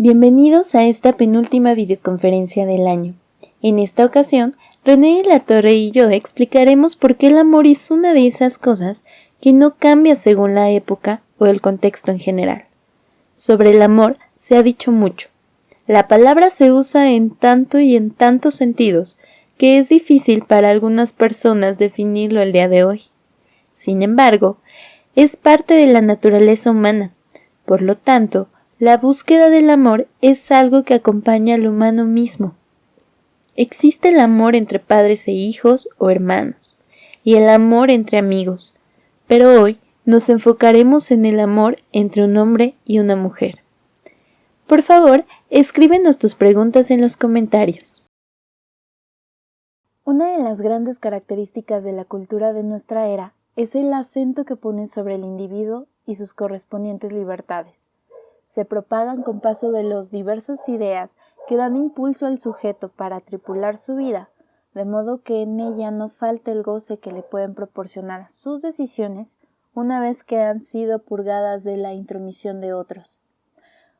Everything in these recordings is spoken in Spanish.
Bienvenidos a esta penúltima videoconferencia del año. En esta ocasión, René de la Torre y yo explicaremos por qué el amor es una de esas cosas que no cambia según la época o el contexto en general. Sobre el amor se ha dicho mucho. La palabra se usa en tanto y en tantos sentidos que es difícil para algunas personas definirlo el día de hoy. Sin embargo, es parte de la naturaleza humana. Por lo tanto, la búsqueda del amor es algo que acompaña al humano mismo. Existe el amor entre padres e hijos o hermanos, y el amor entre amigos, pero hoy nos enfocaremos en el amor entre un hombre y una mujer. Por favor, escríbenos tus preguntas en los comentarios. Una de las grandes características de la cultura de nuestra era es el acento que ponen sobre el individuo y sus correspondientes libertades. Se propagan con paso veloz diversas ideas que dan impulso al sujeto para tripular su vida, de modo que en ella no falte el goce que le pueden proporcionar sus decisiones una vez que han sido purgadas de la intromisión de otros.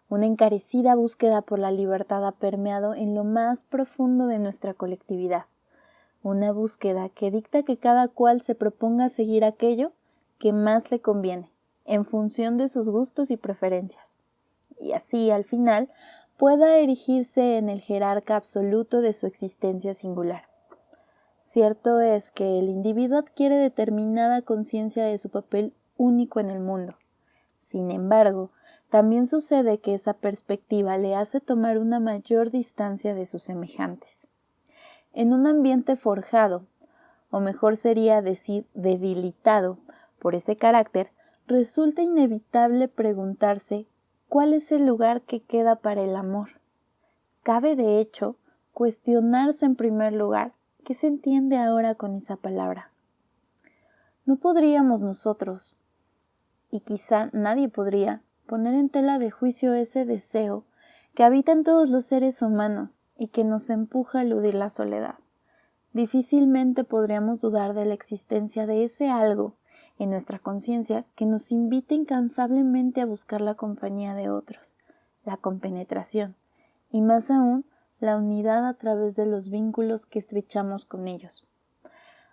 Una encarecida búsqueda por la libertad ha permeado en lo más profundo de nuestra colectividad. Una búsqueda que dicta que cada cual se proponga seguir aquello que más le conviene, en función de sus gustos y preferencias, y así, al final, pueda erigirse en el jerarca absoluto de su existencia singular. Cierto es que el individuo adquiere determinada conciencia de su papel único en el mundo. Sin embargo, también sucede que esa perspectiva le hace tomar una mayor distancia de sus semejantes. En un ambiente forjado, o mejor sería decir debilitado, por ese carácter, resulta inevitable preguntarse ¿cuál es el lugar que queda para el amor? Cabe, de hecho, cuestionarse en primer lugar qué se entiende ahora con esa palabra. No podríamos nosotros, y quizá nadie podría, poner en tela de juicio ese deseo que habita en todos los seres humanos y que nos empuja a eludir la soledad. Difícilmente podríamos dudar de la existencia de ese algo en nuestra conciencia que nos invita incansablemente a buscar la compañía de otros, la compenetración, y más aún, la unidad a través de los vínculos que estrechamos con ellos.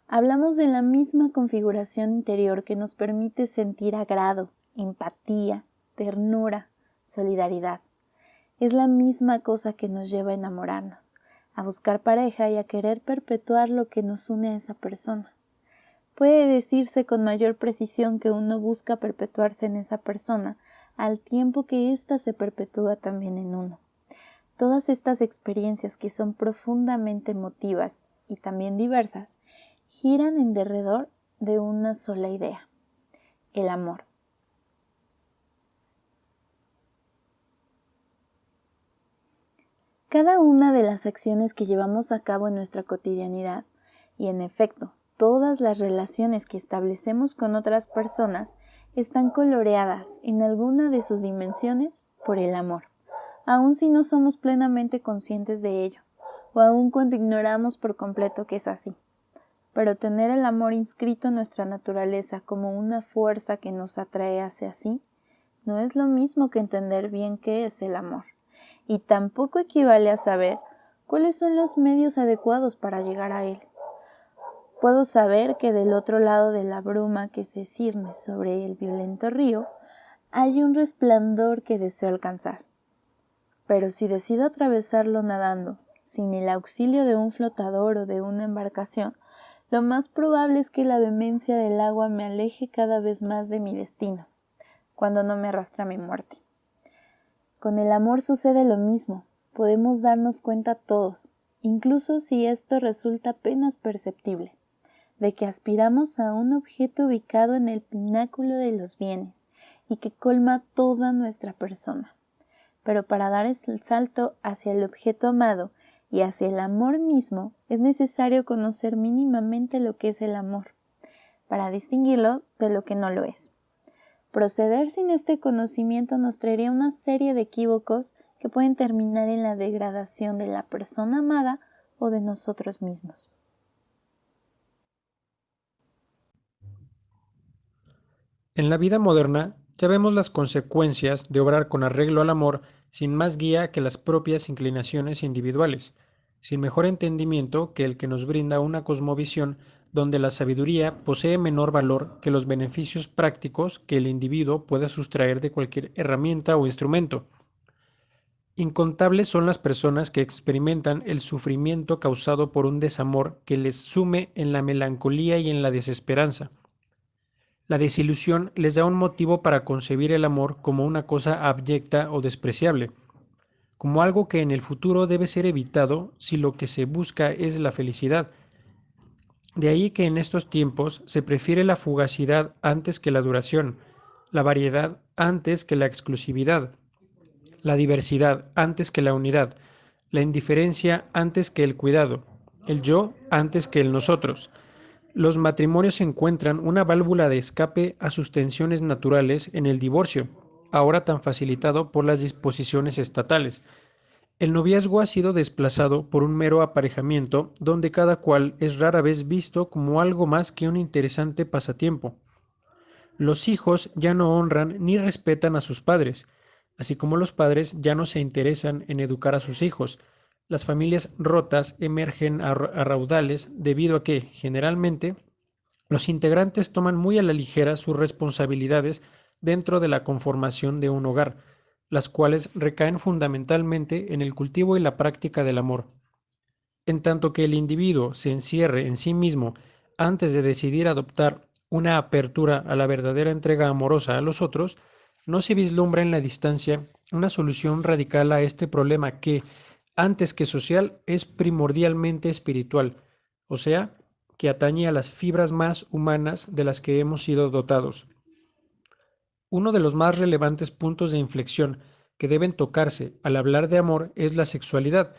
Hablamos de la misma configuración interior que nos permite sentir agrado, empatía, ternura, solidaridad. Es la misma cosa que nos lleva a enamorarnos, a buscar pareja y a querer perpetuar lo que nos une a esa persona. Puede decirse con mayor precisión que uno busca perpetuarse en esa persona al tiempo que ésta se perpetúa también en uno. Todas estas experiencias que son profundamente emotivas y también diversas, giran en derredor de una sola idea: el amor. Cada una de las acciones que llevamos a cabo en nuestra cotidianidad, y en efecto, todas las relaciones que establecemos con otras personas, están coloreadas en alguna de sus dimensiones por el amor, aun si no somos plenamente conscientes de ello, o aun cuando ignoramos por completo que es así. Pero tener el amor inscrito en nuestra naturaleza como una fuerza que nos atrae hacia sí, no es lo mismo que entender bien qué es el amor, y tampoco equivale a saber cuáles son los medios adecuados para llegar a él. Puedo saber que del otro lado de la bruma que se cierne sobre el violento río, hay un resplandor que deseo alcanzar. Pero si decido atravesarlo nadando, sin el auxilio de un flotador o de una embarcación, lo más probable es que la vehemencia del agua me aleje cada vez más de mi destino, cuando no me arrastra mi muerte. Con el amor sucede lo mismo, podemos darnos cuenta todos, incluso si esto resulta apenas perceptible, de que aspiramos a un objeto ubicado en el pináculo de los bienes y que colma toda nuestra persona. Pero para dar el salto hacia el objeto amado y hacia el amor mismo es necesario conocer mínimamente lo que es el amor, para distinguirlo de lo que no lo es. Proceder sin este conocimiento nos traería una serie de equívocos que pueden terminar en la degradación de la persona amada o de nosotros mismos. En la vida moderna ya vemos las consecuencias de obrar con arreglo al amor sin más guía que las propias inclinaciones individuales, sin mejor entendimiento que el que nos brinda una cosmovisión donde la sabiduría posee menor valor que los beneficios prácticos que el individuo pueda sustraer de cualquier herramienta o instrumento. Incontables son las personas que experimentan el sufrimiento causado por un desamor que les sume en la melancolía y en la desesperanza. La desilusión les da un motivo para concebir el amor como una cosa abyecta o despreciable, como algo que en el futuro debe ser evitado si lo que se busca es la felicidad. De ahí que en estos tiempos se prefiere la fugacidad antes que la duración, la variedad antes que la exclusividad, la diversidad antes que la unidad, la indiferencia antes que el cuidado, el yo antes que el nosotros. Los matrimonios encuentran una válvula de escape a sus tensiones naturales en el divorcio, ahora tan facilitado por las disposiciones estatales. El noviazgo ha sido desplazado por un mero aparejamiento donde cada cual es rara vez visto como algo más que un interesante pasatiempo. Los hijos ya no honran ni respetan a sus padres, así como los padres ya no se interesan en educar a sus hijos. Las familias rotas emergen a raudales debido a que, generalmente, los integrantes toman muy a la ligera sus responsabilidades dentro de la conformación de un hogar, las cuales recaen fundamentalmente en el cultivo y la práctica del amor. En tanto que el individuo se encierre en sí mismo antes de decidir adoptar una apertura a la verdadera entrega amorosa a los otros, no se vislumbra en la distancia una solución radical a este problema que, antes que social, es primordialmente espiritual, o sea, que atañe a las fibras más humanas de las que hemos sido dotados. Uno de los más relevantes puntos de inflexión que deben tocarse al hablar de amor es la sexualidad,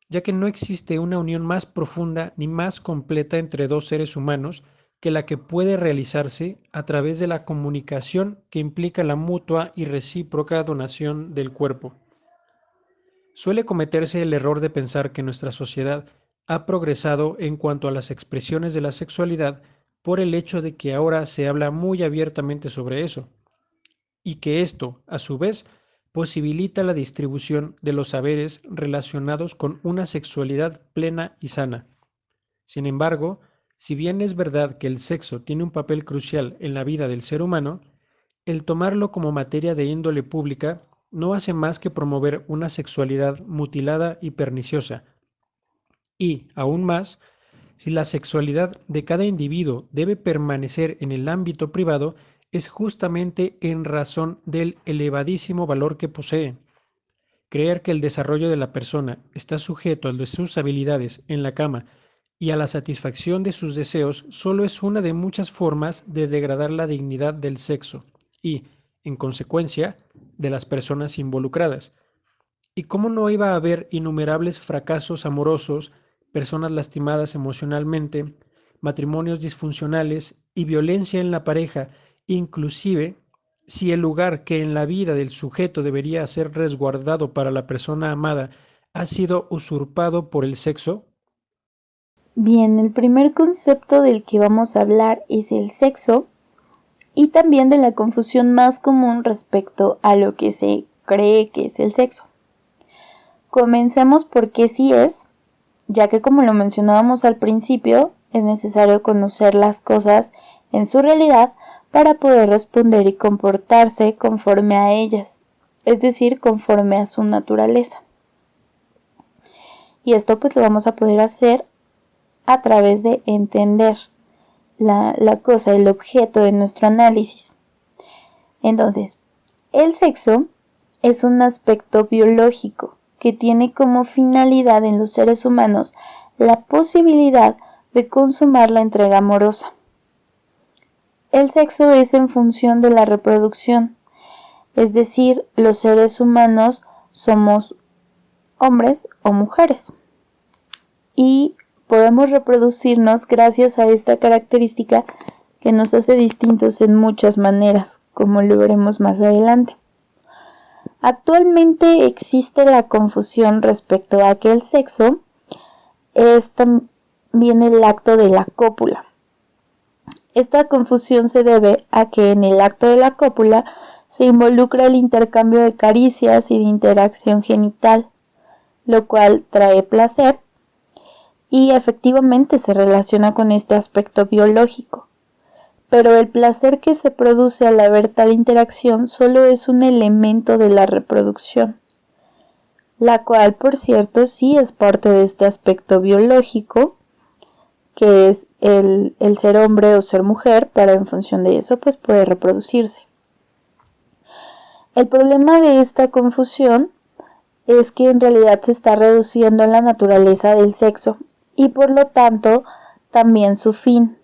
ya que no existe una unión más profunda ni más completa entre dos seres humanos que la que puede realizarse a través de la comunicación que implica la mutua y recíproca donación del cuerpo. Suele cometerse el error de pensar que nuestra sociedad ha progresado en cuanto a las expresiones de la sexualidad por el hecho de que ahora se habla muy abiertamente sobre eso, y que esto, a su vez, posibilita la distribución de los saberes relacionados con una sexualidad plena y sana. Sin embargo, si bien es verdad que el sexo tiene un papel crucial en la vida del ser humano, el tomarlo como materia de índole pública no hace más que promover una sexualidad mutilada y perniciosa. Y, aún más, si la sexualidad de cada individuo debe permanecer en el ámbito privado, es justamente en razón del elevadísimo valor que posee. Creer que el desarrollo de la persona está sujeto al de sus habilidades en la cama y a la satisfacción de sus deseos solo es una de muchas formas de degradar la dignidad del sexo y, en consecuencia, de las personas involucradas. ¿Y cómo no iba a haber innumerables fracasos amorosos, personas lastimadas emocionalmente, matrimonios disfuncionales y violencia en la pareja, inclusive si el lugar que en la vida del sujeto debería ser resguardado para la persona amada ha sido usurpado por el sexo? Bien, el primer concepto del que vamos a hablar es el sexo y también de la confusión más común respecto a lo que se cree que es el sexo. Comencemos por qué sí es, ya que como lo mencionábamos al principio, es necesario conocer las cosas en su realidad para poder responder y comportarse conforme a ellas, es decir, conforme a su naturaleza. Y esto pues lo vamos a poder hacer a través de entender la cosa, el objeto de nuestro análisis. Entonces, el sexo es un aspecto biológico que tiene como finalidad en los seres humanos la posibilidad de consumar la entrega amorosa. El sexo es en función de la reproducción, es decir, los seres humanos somos hombres o mujeres y podemos reproducirnos gracias a esta característica que nos hace distintos en muchas maneras, como lo veremos más adelante. Actualmente existe la confusión respecto a que el sexo es también el acto de la cópula. Esta confusión se debe a que en el acto de la cópula se involucra el intercambio de caricias y de interacción genital, lo cual trae placer y efectivamente se relaciona con este aspecto biológico. Pero el placer que se produce al haber tal interacción solo es un elemento de la reproducción, la cual, por cierto, sí es parte de este aspecto biológico, que es el ser hombre o ser mujer, para en función de eso pues puede reproducirse. El problema de esta confusión es que en realidad se está reduciendo la naturaleza del sexo y por lo tanto también su fin,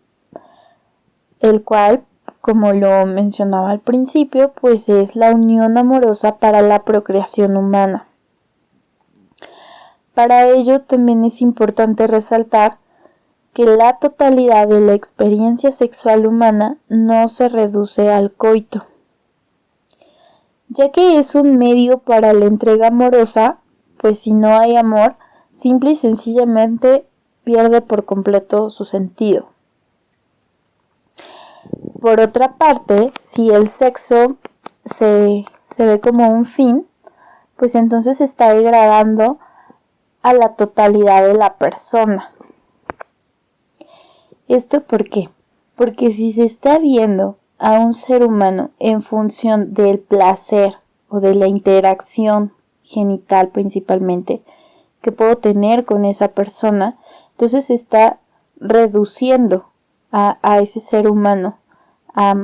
el cual, como lo mencionaba al principio, pues es la unión amorosa para la procreación humana. Para ello también es importante resaltar que la totalidad de la experiencia sexual humana no se reduce al coito, ya que es un medio para la entrega amorosa, pues si no hay amor, simple y sencillamente pierde por completo su sentido. Por otra parte, si el sexo se ve como un fin, pues entonces se está degradando a la totalidad de la persona. ¿Esto por qué? Porque si se está viendo a un ser humano en función del placer o de la interacción genital principalmente que puedo tener con esa persona, entonces se está reduciendo a ese ser humano a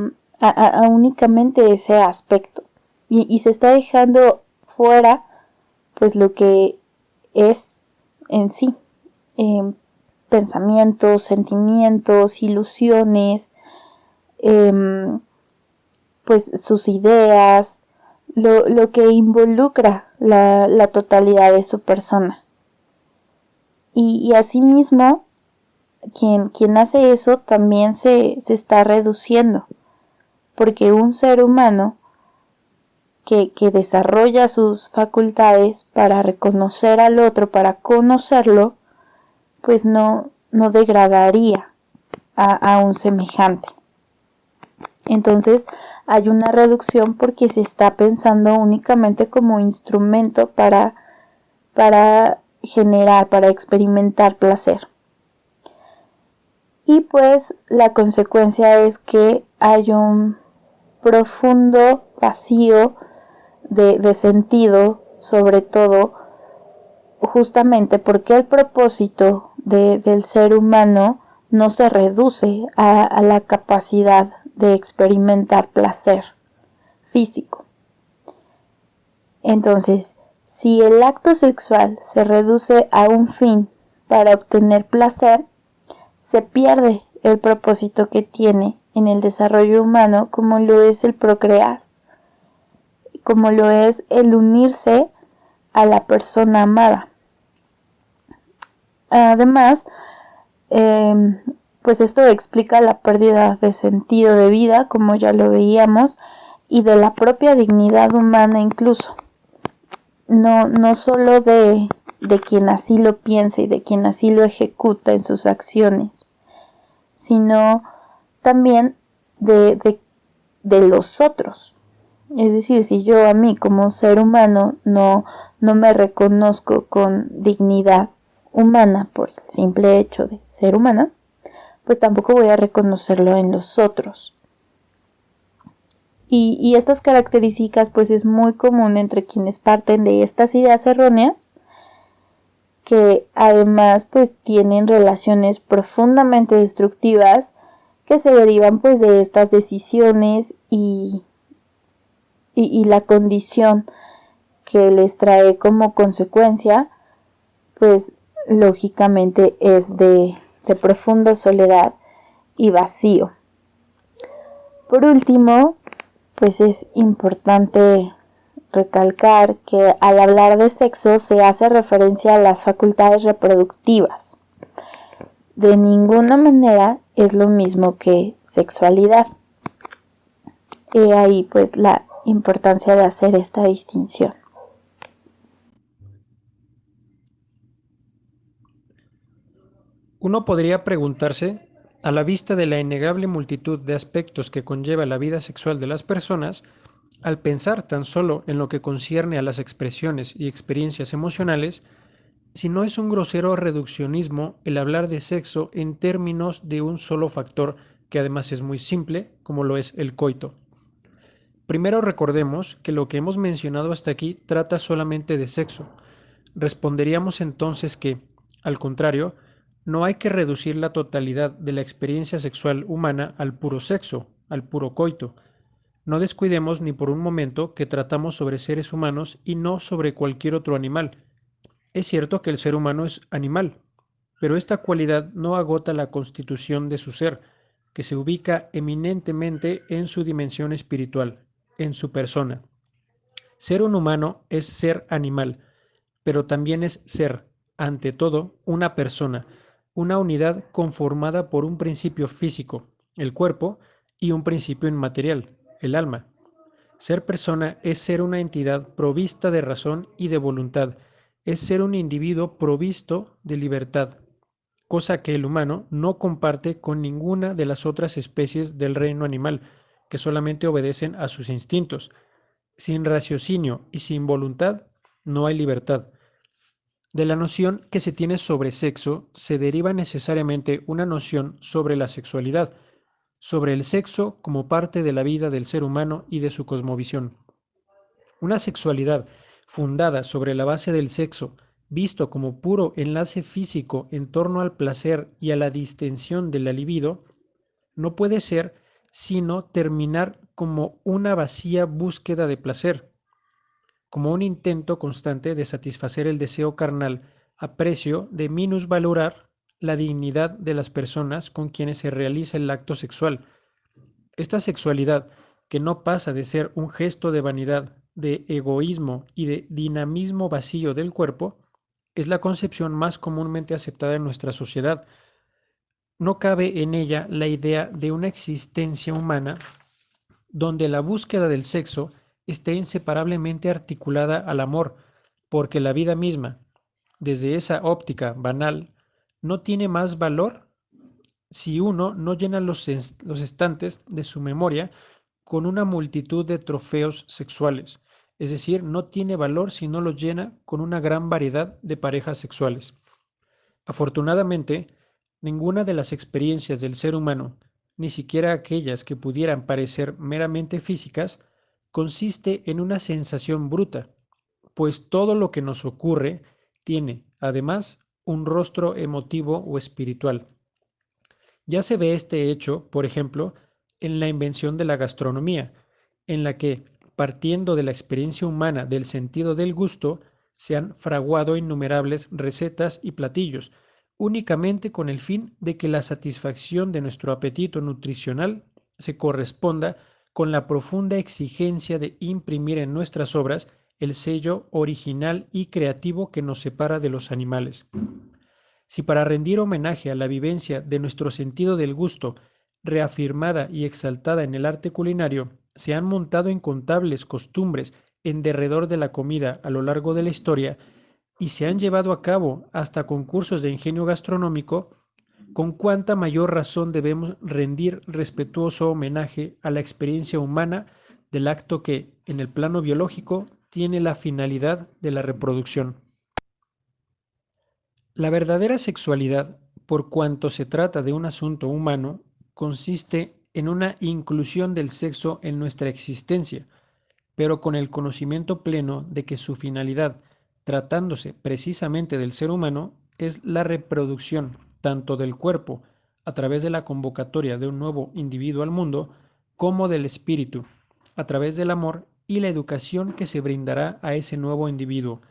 únicamente ese aspecto y se está dejando fuera pues lo que es en sí, pensamientos, sentimientos, ilusiones, pues sus ideas, lo que involucra la totalidad de su persona. Y asimismo, quien hace eso también se está reduciendo, porque un ser humano que desarrolla sus facultades para reconocer al otro, para conocerlo, pues no degradaría a un semejante. Entonces hay una reducción porque se está pensando únicamente como instrumento para generar, para experimentar placer. Y pues la consecuencia es que hay un profundo vacío de sentido, sobre todo justamente porque el propósito del ser humano no se reduce a la capacidad de experimentar placer físico. Entonces, si el acto sexual se reduce a un fin para obtener placer, se pierde el propósito que tiene en el desarrollo humano, como lo es el procrear, como lo es el unirse a la persona amada. Además, pues esto explica la pérdida de sentido de vida, como ya lo veíamos, y de la propia dignidad humana incluso. No solo de quien así lo piensa y de quien así lo ejecuta en sus acciones, sino también de los otros. Es decir, si yo a mí como ser humano no me reconozco con dignidad humana por el simple hecho de ser humana, pues tampoco voy a reconocerlo en los otros. Y estas características pues es muy común entre quienes parten de estas ideas erróneas, que además pues tienen relaciones profundamente destructivas que se derivan pues de estas decisiones y la condición que les trae como consecuencia pues lógicamente es de profunda soledad y vacío. Por último, pues es importante recalcar que al hablar de sexo se hace referencia a las facultades reproductivas. De ninguna manera es lo mismo que sexualidad. He ahí pues la importancia de hacer esta distinción. Uno podría preguntarse, a la vista de la innegable multitud de aspectos que conlleva la vida sexual de las personas, Al pensar tan solo en lo que concierne a las expresiones y experiencias emocionales, si no es un grosero reduccionismo el hablar de sexo en términos de un solo factor que además es muy simple, como lo es el coito. Primero recordemos que lo que hemos mencionado hasta aquí trata solamente de sexo. Responderíamos entonces que, al contrario, no hay que reducir la totalidad de la experiencia sexual humana al puro sexo, al puro coito. No descuidemos ni por un momento que tratamos sobre seres humanos y no sobre cualquier otro animal. Es cierto que el ser humano es animal, pero esta cualidad no agota la constitución de su ser, que se ubica eminentemente en su dimensión espiritual, en su persona. Ser un humano es ser animal, pero también es ser, ante todo, una persona, una unidad conformada por un principio físico, el cuerpo, y un principio inmaterial, el alma. Ser persona es ser una entidad provista de razón y de voluntad, es ser un individuo provisto de libertad, cosa que el humano no comparte con ninguna de las otras especies del reino animal, que solamente obedecen a sus instintos. Sin raciocinio y sin voluntad no hay libertad. De la noción que se tiene sobre sexo se deriva necesariamente una noción sobre la sexualidad, sobre el sexo como parte de la vida del ser humano y de su cosmovisión. Una sexualidad fundada sobre la base del sexo, visto como puro enlace físico en torno al placer y a la distensión de la libido, no puede ser sino terminar como una vacía búsqueda de placer, como un intento constante de satisfacer el deseo carnal a precio de minusvalorar la dignidad de las personas con quienes se realiza el acto sexual. Esta sexualidad, que no pasa de ser un gesto de vanidad, de egoísmo y de dinamismo vacío del cuerpo, es la concepción más comúnmente aceptada en nuestra sociedad. No cabe en ella la idea de una existencia humana donde la búsqueda del sexo esté inseparablemente articulada al amor, porque la vida misma, desde esa óptica banal, no tiene más valor si uno no llena los estantes de su memoria con una multitud de trofeos sexuales, es decir, no tiene valor si no lo llena con una gran variedad de parejas sexuales. Afortunadamente, ninguna de las experiencias del ser humano, ni siquiera aquellas que pudieran parecer meramente físicas, consiste en una sensación bruta, pues todo lo que nos ocurre tiene, además, un rostro emotivo o espiritual. Ya se ve este hecho, por ejemplo, en la invención de la gastronomía, en la que, partiendo de la experiencia humana del sentido del gusto, se han fraguado innumerables recetas y platillos, únicamente con el fin de que la satisfacción de nuestro apetito nutricional se corresponda con la profunda exigencia de imprimir en nuestras obras el sello original y creativo que nos separa de los animales. Si para rendir homenaje a la vivencia de nuestro sentido del gusto, reafirmada y exaltada en el arte culinario, se han montado incontables costumbres en derredor de la comida a lo largo de la historia y se han llevado a cabo hasta concursos de ingenio gastronómico, con cuánta mayor razón debemos rendir respetuoso homenaje a la experiencia humana del acto que, en el plano biológico, tiene la finalidad de la reproducción. La verdadera sexualidad, por cuanto se trata de un asunto humano, consiste en una inclusión del sexo en nuestra existencia, pero con el conocimiento pleno de que su finalidad, tratándose precisamente del ser humano, es la reproducción tanto del cuerpo, a través de la convocatoria de un nuevo individuo al mundo, como del espíritu, a través del amor y la educación que se brindará a ese nuevo individuo.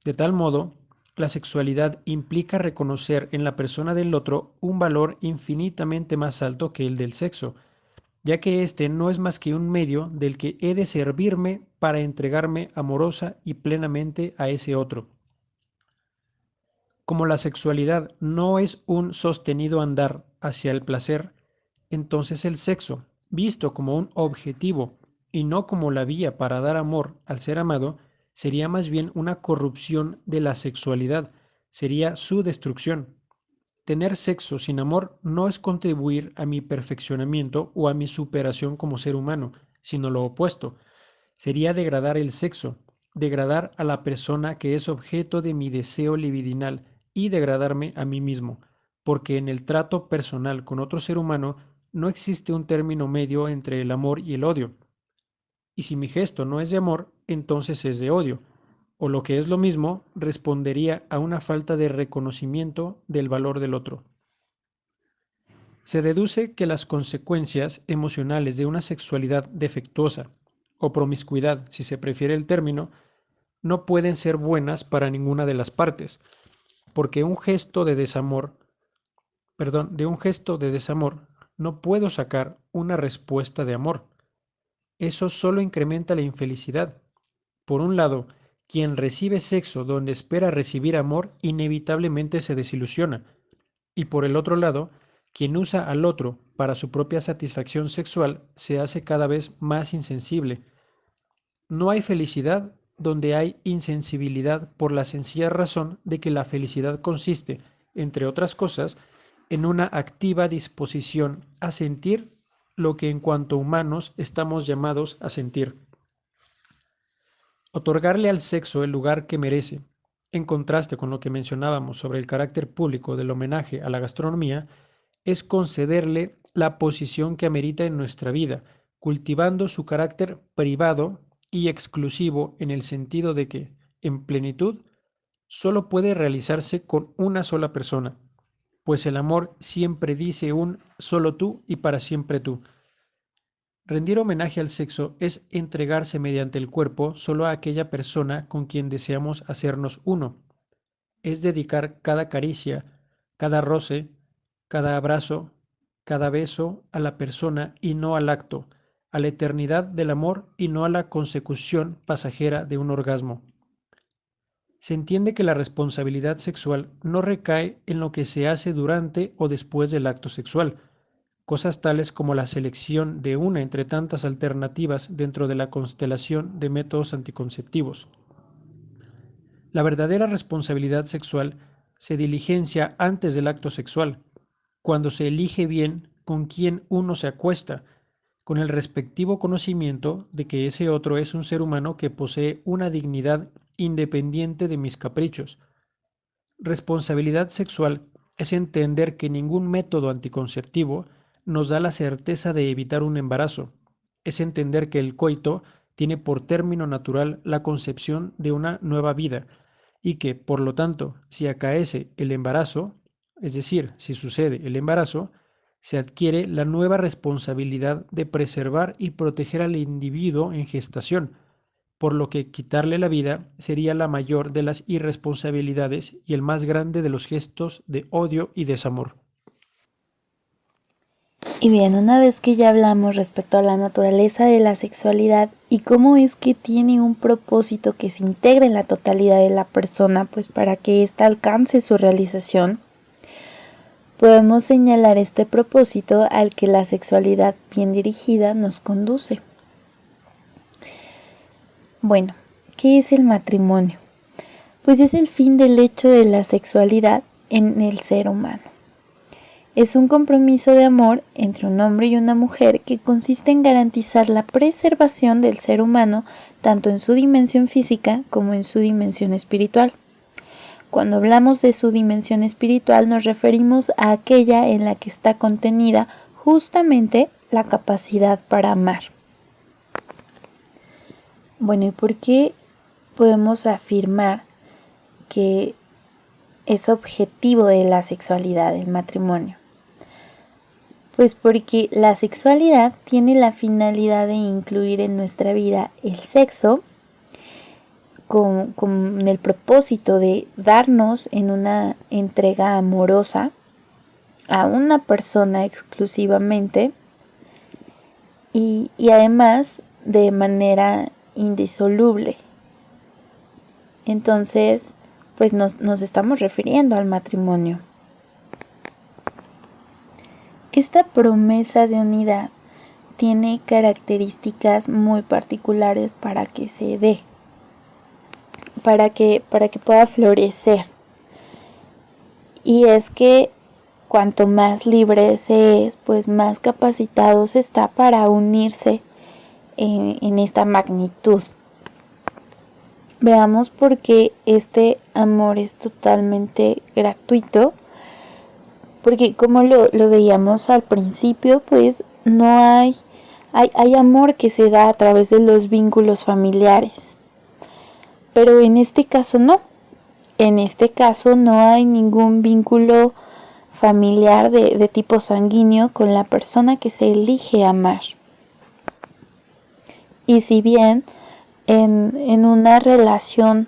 De tal modo, la sexualidad implica reconocer en la persona del otro un valor infinitamente más alto que el del sexo, ya que éste no es más que un medio del que he de servirme para entregarme amorosa y plenamente a ese otro. Como la sexualidad no es un sostenido andar hacia el placer, entonces el sexo, visto como un objetivo y no como la vía para dar amor al ser amado, sería más bien una corrupción de la sexualidad, sería su destrucción. Tener sexo sin amor no es contribuir a mi perfeccionamiento o a mi superación como ser humano, sino lo opuesto. sería degradar el sexo, degradar a la persona que es objeto de mi deseo libidinal y degradarme a mí mismo, porque en el trato personal con otro ser humano no existe un término medio entre el amor y el odio. Y si mi gesto no es de amor, entonces es de odio, o lo que es lo mismo, respondería a una falta de reconocimiento del valor del otro. Se deduce que las consecuencias emocionales de una sexualidad defectuosa, o promiscuidad, si se prefiere el término, no pueden ser buenas para ninguna de las partes, porque de un gesto de desamor no puedo sacar una respuesta de amor. Eso solo incrementa la infelicidad. Por un lado, quien recibe sexo donde espera recibir amor inevitablemente se desilusiona, y por el otro lado, quien usa al otro para su propia satisfacción sexual se hace cada vez más insensible. No hay felicidad donde hay insensibilidad por la sencilla razón de que la felicidad consiste, entre otras cosas, en una activa disposición a sentir lo que en cuanto humanos estamos llamados a sentir. Otorgarle al sexo el lugar que merece, en contraste con lo que mencionábamos sobre el carácter público del homenaje a la gastronomía, es concederle la posición que amerita en nuestra vida, cultivando su carácter privado y exclusivo en el sentido de que, en plenitud, solo puede realizarse con una sola persona, pues el amor siempre dice un solo tú y para siempre tú. Rendir homenaje al sexo es entregarse mediante el cuerpo solo a aquella persona con quien deseamos hacernos uno. Es dedicar cada caricia, cada roce, cada abrazo, cada beso a la persona y no al acto, a la eternidad del amor y no a la consecución pasajera de un orgasmo. Se entiende que la responsabilidad sexual no recae en lo que se hace durante o después del acto sexual, cosas tales como la selección de una entre tantas alternativas dentro de la constelación de métodos anticonceptivos. La verdadera responsabilidad sexual se diligencia antes del acto sexual, cuando se elige bien con quién uno se acuesta, con el respectivo conocimiento de que ese otro es un ser humano que posee una dignidad independiente de mis caprichos. Responsabilidad sexual es entender que ningún método anticonceptivo nos da la certeza de evitar un embarazo. Es entender que el coito tiene por término natural la concepción de una nueva vida y que, por lo tanto, si acaece el embarazo, es decir, si sucede el embarazo, se adquiere la nueva responsabilidad de preservar y proteger al individuo en gestación, por lo que quitarle la vida sería la mayor de las irresponsabilidades y el más grande de los gestos de odio y desamor. Y bien, una vez que ya hablamos respecto a la naturaleza de la sexualidad y cómo es que tiene un propósito que se integra en la totalidad de la persona, pues para que ésta alcance su realización, podemos señalar este propósito al que la sexualidad bien dirigida nos conduce. Bueno, ¿qué es el matrimonio? Pues es el fin del hecho de la sexualidad en el ser humano. Es un compromiso de amor entre un hombre y una mujer que consiste en garantizar la preservación del ser humano tanto en su dimensión física como en su dimensión espiritual. Cuando hablamos de su dimensión espiritual nos referimos a aquella en la que está contenida justamente la capacidad para amar. Bueno, ¿y por qué podemos afirmar que es objetivo de la sexualidad el matrimonio? Pues porque la sexualidad tiene la finalidad de incluir en nuestra vida el sexo con el propósito de darnos en una entrega amorosa a una persona exclusivamente y además de manera indisoluble. Entonces, pues nos estamos refiriendo al matrimonio. Esta promesa de unidad tiene características muy particulares para que se dé, para que pueda florecer. Y es que cuanto más libre se es, pues más capacitado se está para unirse en esta magnitud. Veamos por qué este amor es totalmente gratuito. Porque como lo veíamos al principio, pues no hay amor que se da a través de los vínculos familiares. Pero en este caso no. En este caso no hay ningún vínculo familiar de tipo sanguíneo con la persona que se elige amar. Y si bien en una relación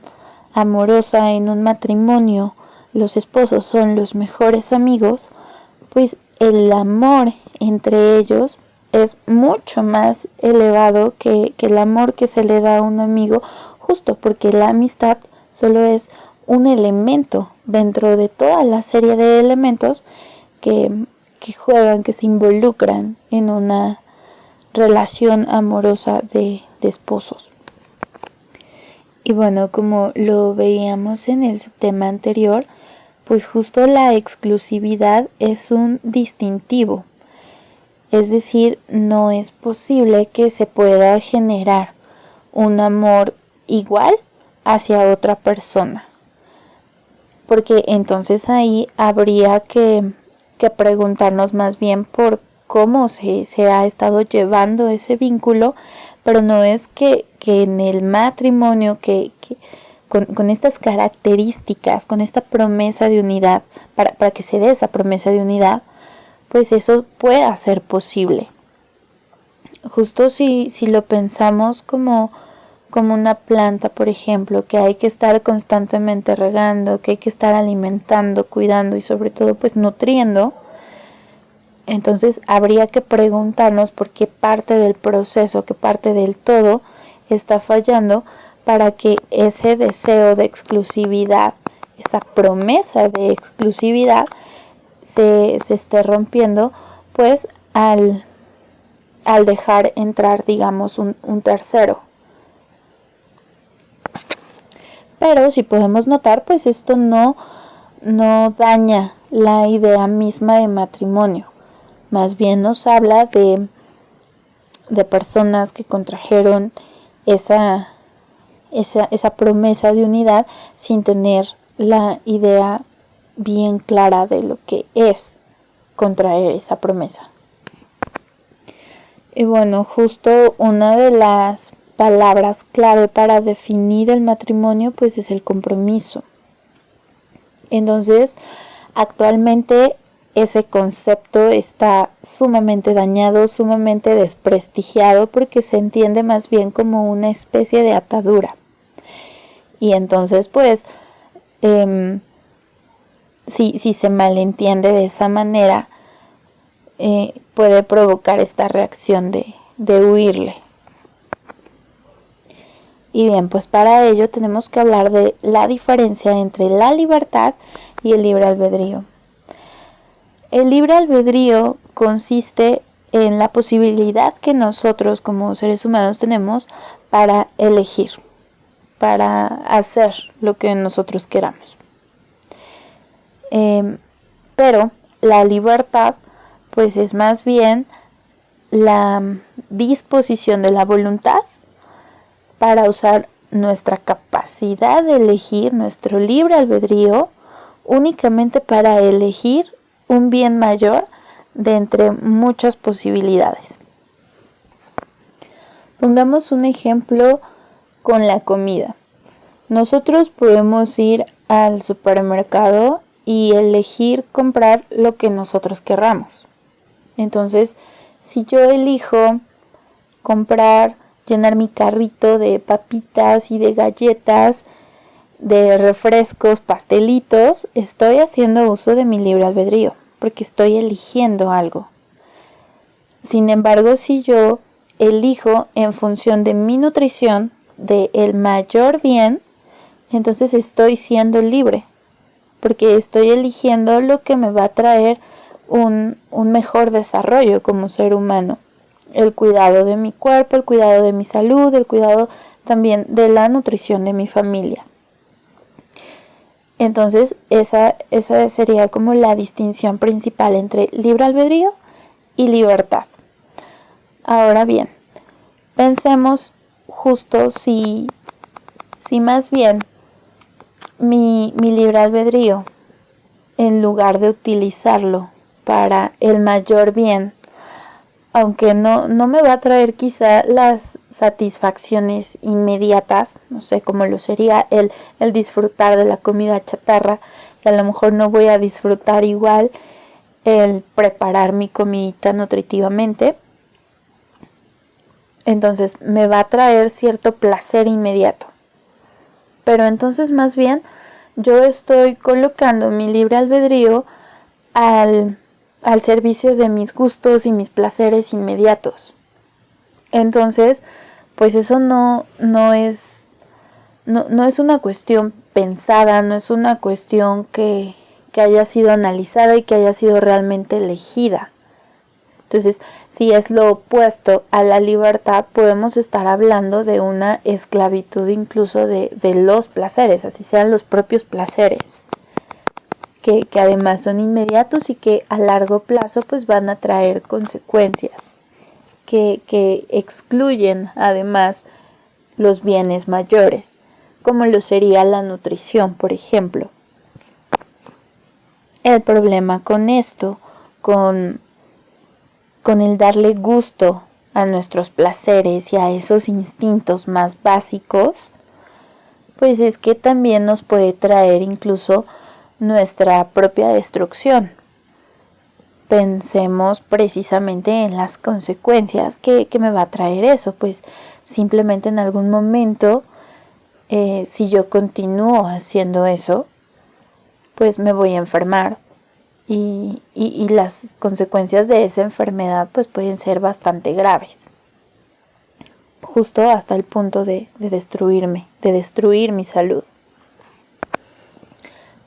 amorosa, en un matrimonio, los esposos son los mejores amigos, pues el amor entre ellos es mucho más elevado que el amor que se le da a un amigo, justo porque la amistad solo es un elemento dentro de toda la serie de elementos que juegan, que se involucran en una relación amorosa de esposos. Y bueno, como lo veíamos en el tema anterior, pues justo la exclusividad es un distintivo. Es decir, no es posible que se pueda generar un amor igual hacia otra persona. Porque entonces ahí habría que preguntarnos más bien por cómo se ha estado llevando ese vínculo, pero no es que en el matrimonio, con estas características, con esta promesa de unidad, para que se dé esa promesa de unidad, pues eso pueda ser posible. Justo si lo pensamos como una planta, por ejemplo, que hay que estar constantemente regando, que hay que estar alimentando, cuidando y sobre todo pues nutriendo, entonces habría que preguntarnos por qué parte del proceso, qué parte del todo está fallando para que ese deseo de exclusividad, esa promesa de exclusividad se esté rompiendo, pues al dejar entrar, digamos, un tercero. Pero si podemos notar, pues esto no daña la idea misma de matrimonio. Más bien nos habla de personas que contrajeron esa promesa de unidad sin tener la idea bien clara de lo que es contraer esa promesa. Y bueno, justo una de las palabras clave para definir el matrimonio pues es el compromiso. Entonces, actualmente ese concepto está sumamente dañado, sumamente desprestigiado, porque se entiende más bien como una especie de atadura. Y entonces pues si se malentiende de esa manera, puede provocar esta reacción de huirle. Y bien, pues para ello tenemos que hablar de la diferencia entre la libertad y el libre albedrío. El libre albedrío consiste en la posibilidad que nosotros como seres humanos tenemos para elegir, para hacer lo que nosotros queramos. Pero la libertad pues es más bien la disposición de la voluntad para usar nuestra capacidad de elegir, nuestro libre albedrío, únicamente para elegir un bien mayor de entre muchas posibilidades. Pongamos un ejemplo con la comida. Nosotros podemos ir al supermercado y elegir comprar lo que nosotros querramos. Entonces, si yo elijo llenar mi carrito de papitas y de galletas, de refrescos, pastelitos, estoy haciendo uso de mi libre albedrío, porque estoy eligiendo algo. Sin embargo, si yo elijo en función de mi nutrición, de el mayor bien, entonces estoy siendo libre, porque estoy eligiendo lo que me va a traer un mejor desarrollo como ser humano. El cuidado de mi cuerpo, el cuidado de mi salud, el cuidado también de la nutrición de mi familia. Entonces, esa sería como la distinción principal entre libre albedrío y libertad. Ahora bien, pensemos justo si más bien mi libre albedrío, en lugar de utilizarlo para el mayor bien, aunque no me va a traer quizá las satisfacciones inmediatas, no sé cómo lo sería el disfrutar de la comida chatarra, y a lo mejor no voy a disfrutar igual el preparar mi comidita nutritivamente. Entonces me va a traer cierto placer inmediato. Pero entonces más bien yo estoy colocando mi libre albedrío al servicio de mis gustos y mis placeres inmediatos. Entonces, pues eso no es una cuestión pensada, no es una cuestión que haya sido analizada y que haya sido realmente elegida. Entonces, si es lo opuesto a la libertad, podemos estar hablando de una esclavitud incluso de los placeres, así sean los propios placeres, que además son inmediatos y que a largo plazo pues van a traer consecuencias, que excluyen además los bienes mayores, como lo sería la nutrición, por ejemplo. El problema con esto, con el darle gusto a nuestros placeres y a esos instintos más básicos, pues es que también nos puede traer incluso nuestra propia destrucción. Pensemos precisamente en las consecuencias que me va a traer eso, pues simplemente en algún momento, si yo continúo haciendo eso, pues me voy a enfermar. Y las consecuencias de esa enfermedad pues pueden ser bastante graves, justo hasta el punto de destruirme, de destruir mi salud.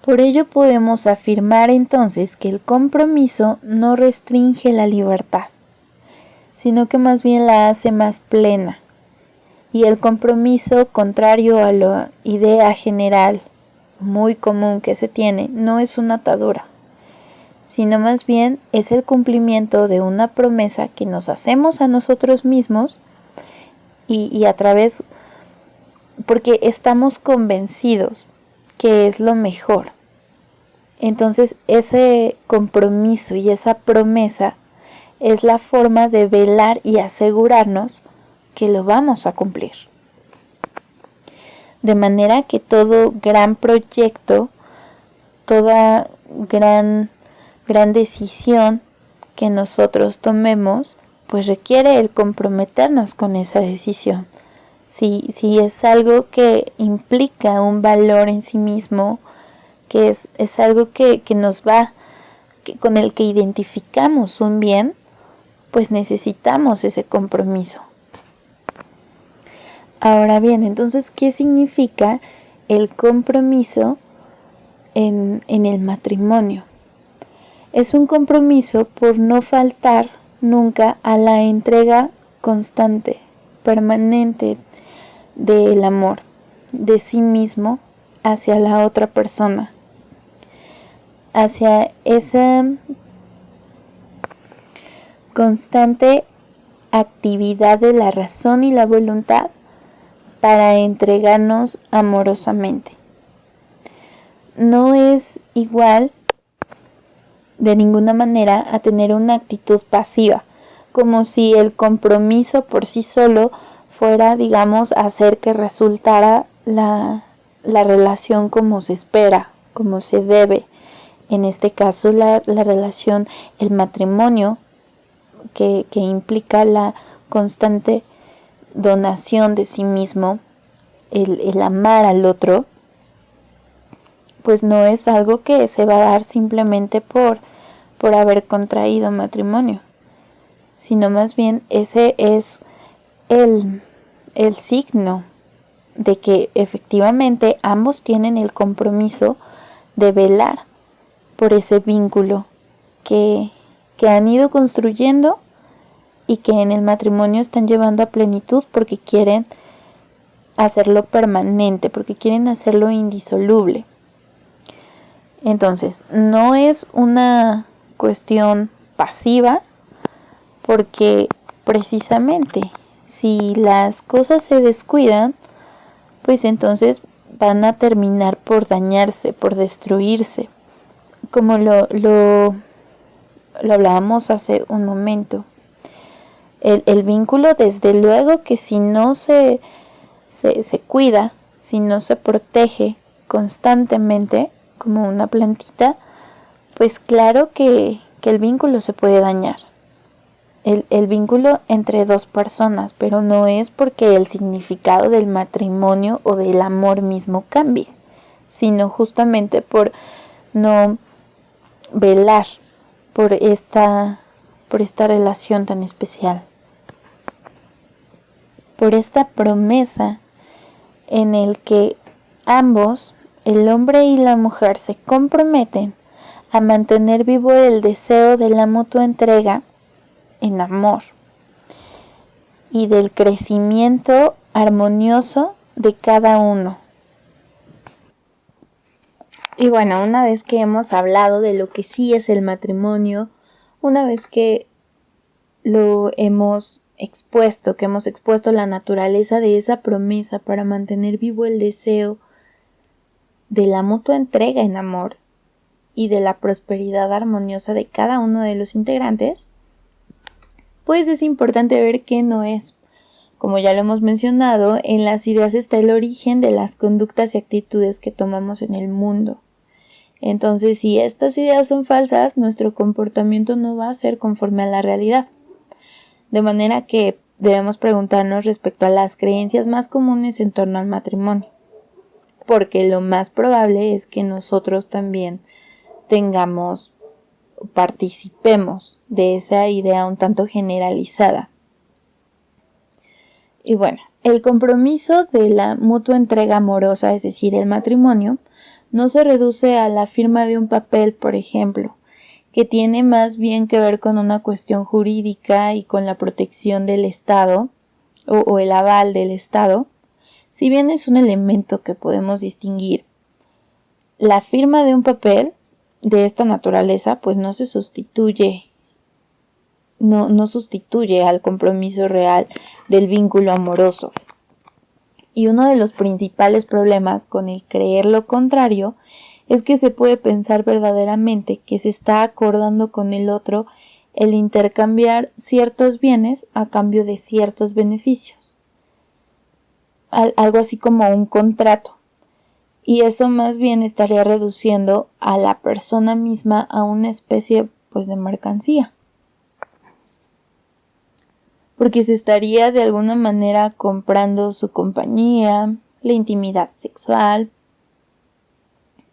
Por ello podemos afirmar entonces que el compromiso no restringe la libertad, sino que más bien la hace más plena. Y el compromiso, contrario a la idea general muy común que se tiene, no es una atadura, sino más bien es el cumplimiento de una promesa que nos hacemos a nosotros mismos y a través, porque estamos convencidos que es lo mejor. Entonces ese compromiso y esa promesa es la forma de velar y asegurarnos que lo vamos a cumplir. De manera que todo gran proyecto, toda gran decisión que nosotros tomemos, pues requiere el comprometernos con esa decisión. Si es algo que implica un valor en sí mismo, que es algo que nos va, con el que identificamos un bien, pues necesitamos ese compromiso. Ahora bien, entonces, ¿qué significa el compromiso en el matrimonio? Es un compromiso por no faltar nunca a la entrega constante, permanente del amor, de sí mismo hacia la otra persona, hacia esa constante actividad de la razón y la voluntad para entregarnos amorosamente. No es igual de ninguna manera a tener una actitud pasiva, como si el compromiso por sí solo fuera, digamos, hacer que resultara la relación como se espera, como se debe. En este caso la relación, el matrimonio, que implica la constante donación de sí mismo, el amar al otro, pues no es algo que se va a dar simplemente por haber contraído matrimonio, sino más bien ese es el signo de que efectivamente ambos tienen el compromiso de velar por ese vínculo que han ido construyendo y que en el matrimonio están llevando a plenitud porque quieren hacerlo permanente, porque quieren hacerlo indisoluble. Entonces, no es una cuestión pasiva, porque precisamente si las cosas se descuidan, pues entonces van a terminar por dañarse, por destruirse, como lo hablábamos hace un momento. El vínculo, desde luego que si no se cuida, si no se protege constantemente como una plantita, pues claro que el vínculo se puede dañar. El vínculo entre dos personas, pero no es porque el significado del matrimonio o del amor mismo cambie, sino justamente por no velar por esta relación tan especial, por esta promesa en el que ambos, el hombre y la mujer, se comprometen a mantener vivo el deseo de la mutua entrega en amor y del crecimiento armonioso de cada uno. Y bueno, una vez que hemos hablado de lo que sí es el matrimonio, una vez que lo hemos expuesto, que hemos expuesto la naturaleza de esa promesa para mantener vivo el deseo de la mutua entrega en amor y de la prosperidad armoniosa de cada uno de los integrantes, pues es importante ver que no es, como ya lo hemos mencionado, en las ideas está el origen de las conductas y actitudes que tomamos en el mundo. Entonces, si estas ideas son falsas, nuestro comportamiento no va a ser conforme a la realidad. De manera que debemos preguntarnos respecto a las creencias más comunes en torno al matrimonio, porque lo más probable es que nosotros también participemos de esa idea un tanto generalizada. Y bueno, el compromiso de la mutua entrega amorosa, es decir, el matrimonio, no se reduce a la firma de un papel, por ejemplo, que tiene más bien que ver con una cuestión jurídica y con la protección del Estado o el aval del Estado. Si bien es un elemento que podemos distinguir, la firma de un papel de esta naturaleza pues no sustituye al compromiso real del vínculo amoroso. Y uno de los principales problemas con el creer lo contrario es que se puede pensar verdaderamente que se está acordando con el otro el intercambiar ciertos bienes a cambio de ciertos beneficios. Algo así como un contrato. Y eso más bien estaría reduciendo a la persona misma a una especie pues de mercancía. Porque se estaría de alguna manera comprando su compañía, la intimidad sexual.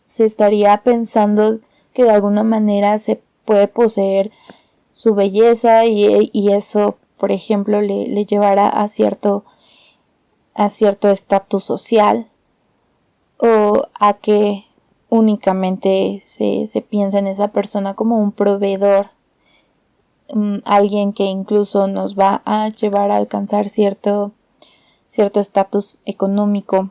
Se estaría pensando que de alguna manera se puede poseer su belleza y eso, por ejemplo, le llevará a cierto estatus social, o a que únicamente se piensa en esa persona como un proveedor, alguien que incluso nos va a llevar a alcanzar cierto estatus económico.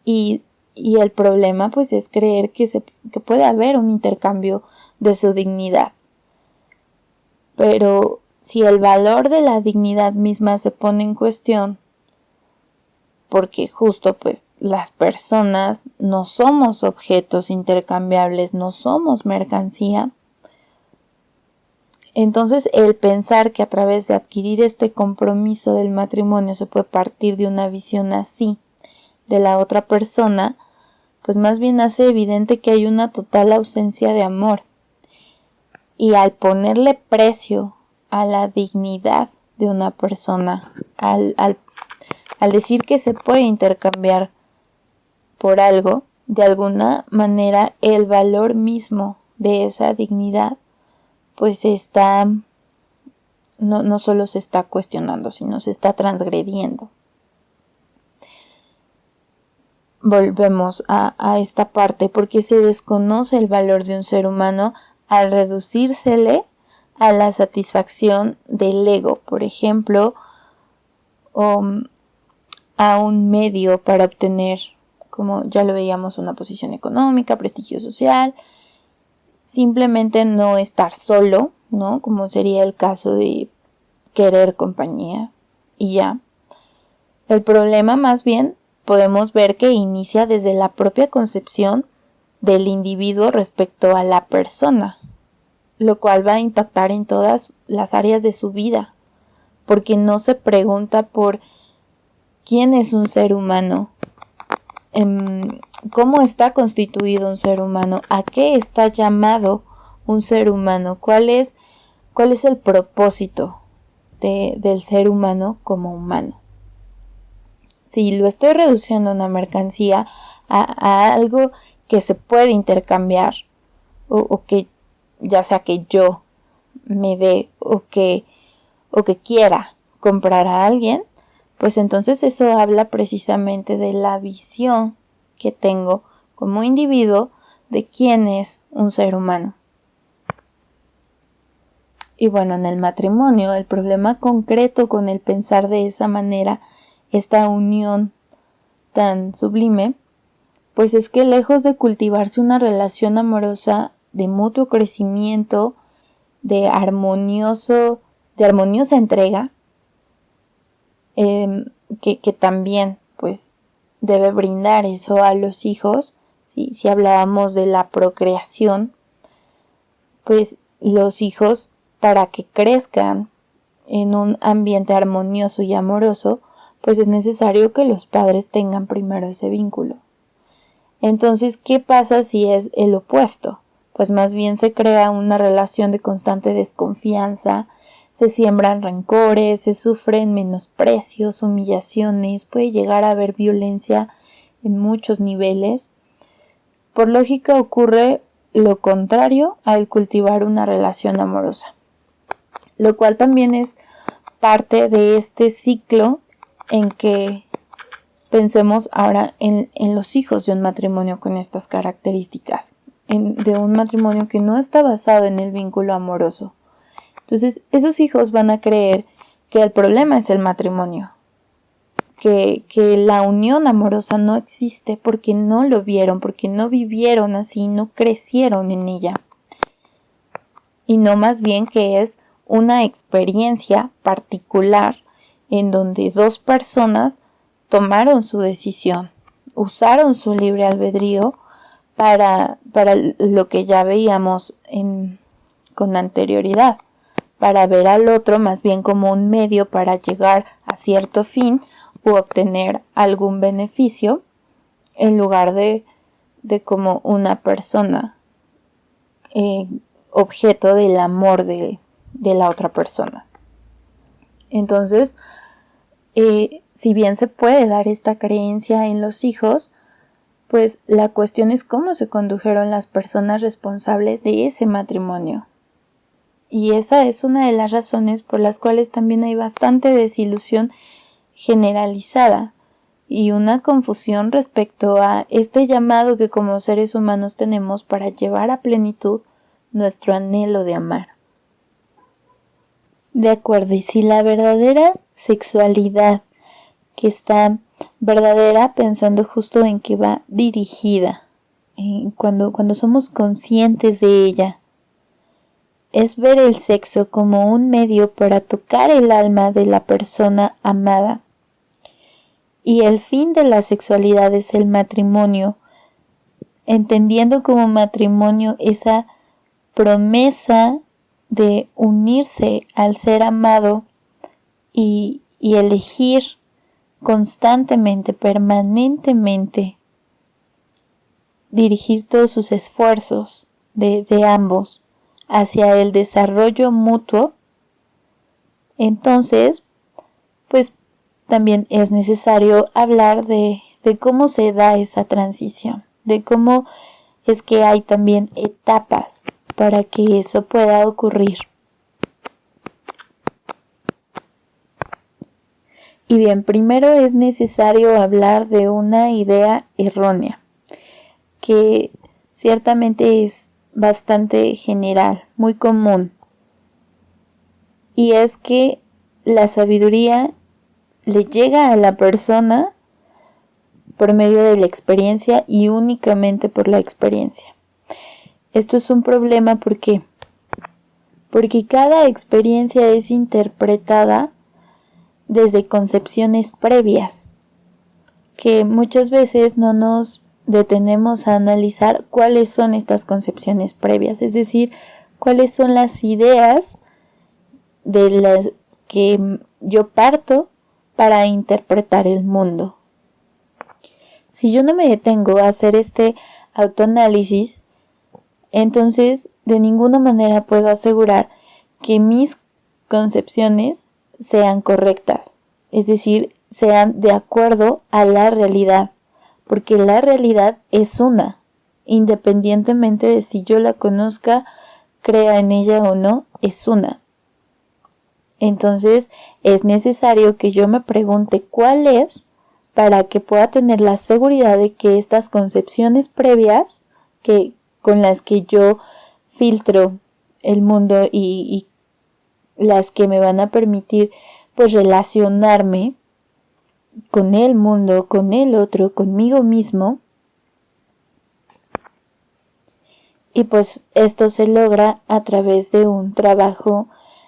Y el problema pues es creer que puede haber un intercambio de su dignidad. Pero si el valor de la dignidad misma se pone en cuestión, porque justo pues las personas no somos objetos intercambiables, no somos mercancía, entonces el pensar que a través de adquirir este compromiso del matrimonio se puede partir de una visión así de la otra persona, pues más bien hace evidente que hay una total ausencia de amor. Y al ponerle precio a la dignidad de una persona, al decir que se puede intercambiar por algo, de alguna manera el valor mismo de esa dignidad pues no solo se está cuestionando, sino se está transgrediendo. Volvemos a esta parte, porque se desconoce el valor de un ser humano al reducírsele a la satisfacción del ego, por ejemplo, o a un medio para obtener, como ya lo veíamos, una posición económica, prestigio social, simplemente no estar solo, ¿no? Como sería el caso de querer compañía, y ya. El problema más bien podemos ver que inicia desde la propia concepción del individuo respecto a la persona, lo cual va a impactar en todas las áreas de su vida, porque no se pregunta por quién es un ser humano, cómo está constituido un ser humano, a qué está llamado un ser humano, cuál es el propósito del ser humano como humano. Si lo estoy reduciendo a una mercancía, a algo que se puede intercambiar, o que ya sea que yo me dé o que quiera comprar a alguien, pues entonces eso habla precisamente de la visión que tengo como individuo de quién es un ser humano. Y bueno, en el matrimonio, el problema concreto con el pensar de esa manera, esta unión tan sublime, pues es que lejos de cultivarse una relación amorosa de mutuo crecimiento, de armoniosa entrega, que también pues debe brindar eso a los hijos. Si hablábamos de la procreación, pues los hijos, para que crezcan en un ambiente armonioso y amoroso, pues es necesario que los padres tengan primero ese vínculo. Entonces, ¿qué pasa si es el opuesto? Pues más bien se crea una relación de constante desconfianza, se siembran rencores, se sufren menosprecios, humillaciones, puede llegar a haber violencia en muchos niveles. Por lógica ocurre lo contrario al cultivar una relación amorosa, lo cual también es parte de este ciclo en que pensemos ahora en los hijos de un matrimonio con estas características, de un matrimonio que no está basado en el vínculo amoroso. Entonces, esos hijos van a creer que el problema es el matrimonio, que la unión amorosa no existe porque no lo vieron, porque no vivieron así, no crecieron en ella. Y no más bien que es una experiencia particular en donde dos personas tomaron su decisión, usaron su libre albedrío para lo que ya veíamos con anterioridad, para ver al otro más bien como un medio para llegar a cierto fin u obtener algún beneficio, en lugar de como una persona objeto del amor de la otra persona. Entonces, si bien se puede dar esta creencia en los hijos, pues la cuestión es cómo se condujeron las personas responsables de ese matrimonio. Y esa es una de las razones por las cuales también hay bastante desilusión generalizada y una confusión respecto a este llamado que como seres humanos tenemos para llevar a plenitud nuestro anhelo de amar. De acuerdo, y si la verdadera sexualidad que está verdadera pensando justo en que va dirigida, cuando somos conscientes de ella, es ver el sexo como un medio para tocar el alma de la persona amada. Y el fin de la sexualidad es el matrimonio, entendiendo como matrimonio esa promesa de unirse al ser amado y elegir constantemente, permanentemente, dirigir todos sus esfuerzos de ambos hacia el desarrollo mutuo. Entonces, pues también es necesario hablar de cómo se da esa transición, de cómo es que hay también etapas para que eso pueda ocurrir. Y bien, primero es necesario hablar de una idea errónea, que ciertamente es bastante general, muy común, y es que la sabiduría le llega a la persona por medio de la experiencia y únicamente por la experiencia. Esto es un problema porque cada experiencia es interpretada desde concepciones previas, que muchas veces no nos detenemos a analizar cuáles son estas concepciones previas, es decir, cuáles son las ideas de las que yo parto para interpretar el mundo. Si yo no me detengo a hacer este autoanálisis, entonces de ninguna manera puedo asegurar que mis concepciones sean correctas, es decir, sean de acuerdo a la realidad, porque la realidad es una, independientemente de si yo la conozca, crea en ella o no, es una. Entonces es necesario que yo me pregunte cuál es, para que pueda tener la seguridad de que estas concepciones previas con las que yo filtro el mundo y las que me van a permitir pues relacionarme con el mundo, con el otro, conmigo mismo. Y pues esto se logra a través de un trabajo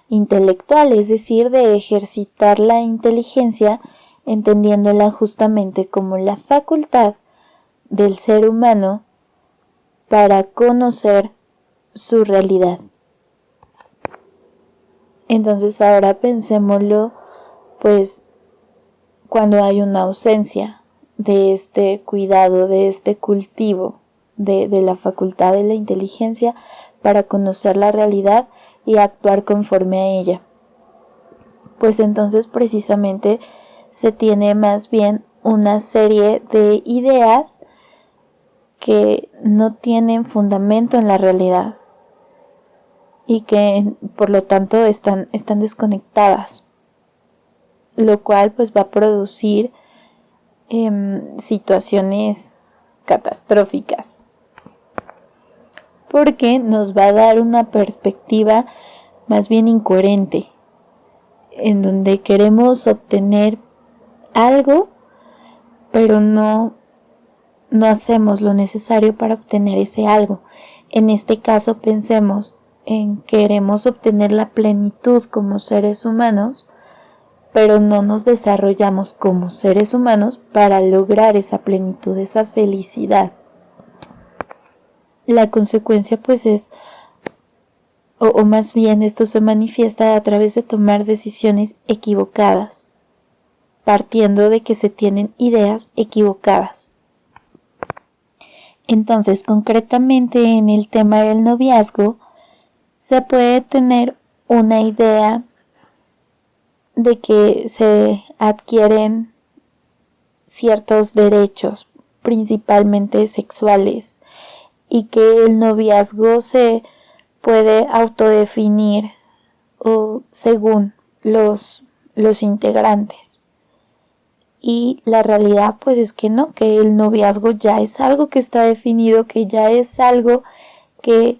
intelectual, es decir, de ejercitar la inteligencia, entendiéndola justamente como la facultad del ser humano para conocer su realidad. Entonces ahora pensémoslo, pues, cuando hay una ausencia de este cuidado, de este cultivo de la facultad de la inteligencia para conocer la realidad y actuar conforme a ella. Pues entonces precisamente se tiene más bien una serie de ideas que no tienen fundamento en la realidad y que por lo tanto están desconectadas, lo cual pues va a producir situaciones catastróficas, porque nos va a dar una perspectiva más bien incoherente, en donde queremos obtener algo, pero no hacemos lo necesario para obtener ese algo. En este caso pensemos en queremos obtener la plenitud como seres humanos, pero no nos desarrollamos como seres humanos para lograr esa plenitud, esa felicidad. La consecuencia pues es, o más bien esto se manifiesta a través de tomar decisiones equivocadas, partiendo de que se tienen ideas equivocadas. Entonces, concretamente en el tema del noviazgo, se puede tener una idea de que se adquieren ciertos derechos, principalmente sexuales, y que el noviazgo se puede autodefinir según los integrantes. Y la realidad pues es que no, que el noviazgo ya es algo que está definido, que ya es algo que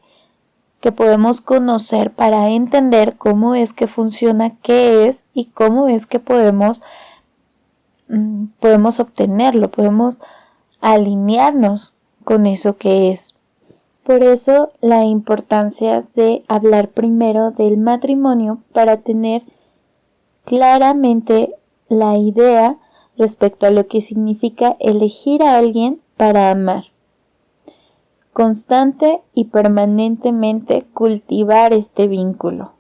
podemos conocer para entender cómo es que funciona, qué es y cómo es que podemos obtenerlo, podemos alinearnos con eso que es. Por eso la importancia de hablar primero del matrimonio para tener claramente la idea respecto a lo que significa elegir a alguien para amar. Constante y permanentemente cultivar este vínculo,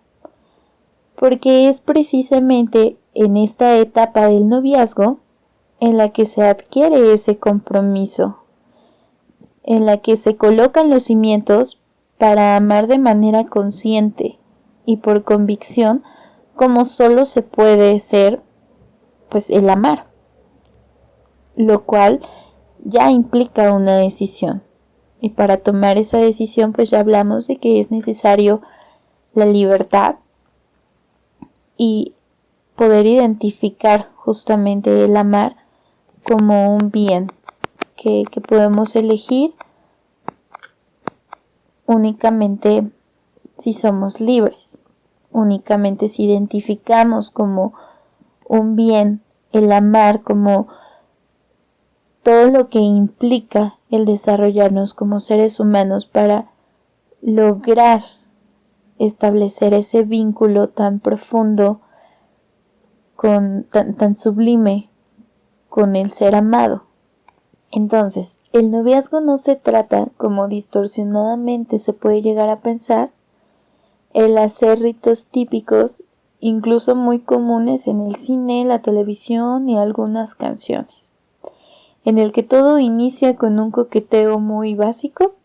porque es precisamente en esta etapa del noviazgo en la que se adquiere ese compromiso, en la que se colocan los cimientos para amar de manera consciente y por convicción, como solo se puede ser pues el amar, lo cual ya implica una decisión. Y para tomar esa decisión pues ya hablamos de que es necesario la libertad y poder identificar justamente el amar como un bien que podemos elegir únicamente si somos libres, únicamente si identificamos como un bien el amar, como todo lo que implica el desarrollarnos como seres humanos para lograr establecer ese vínculo tan profundo tan sublime con el ser amado. Entonces, el noviazgo no se trata, como distorsionadamente se puede llegar a pensar, el hacer ritos típicos, incluso muy comunes en el cine, la televisión y algunas canciones, en el que todo inicia con un coqueteo muy básico,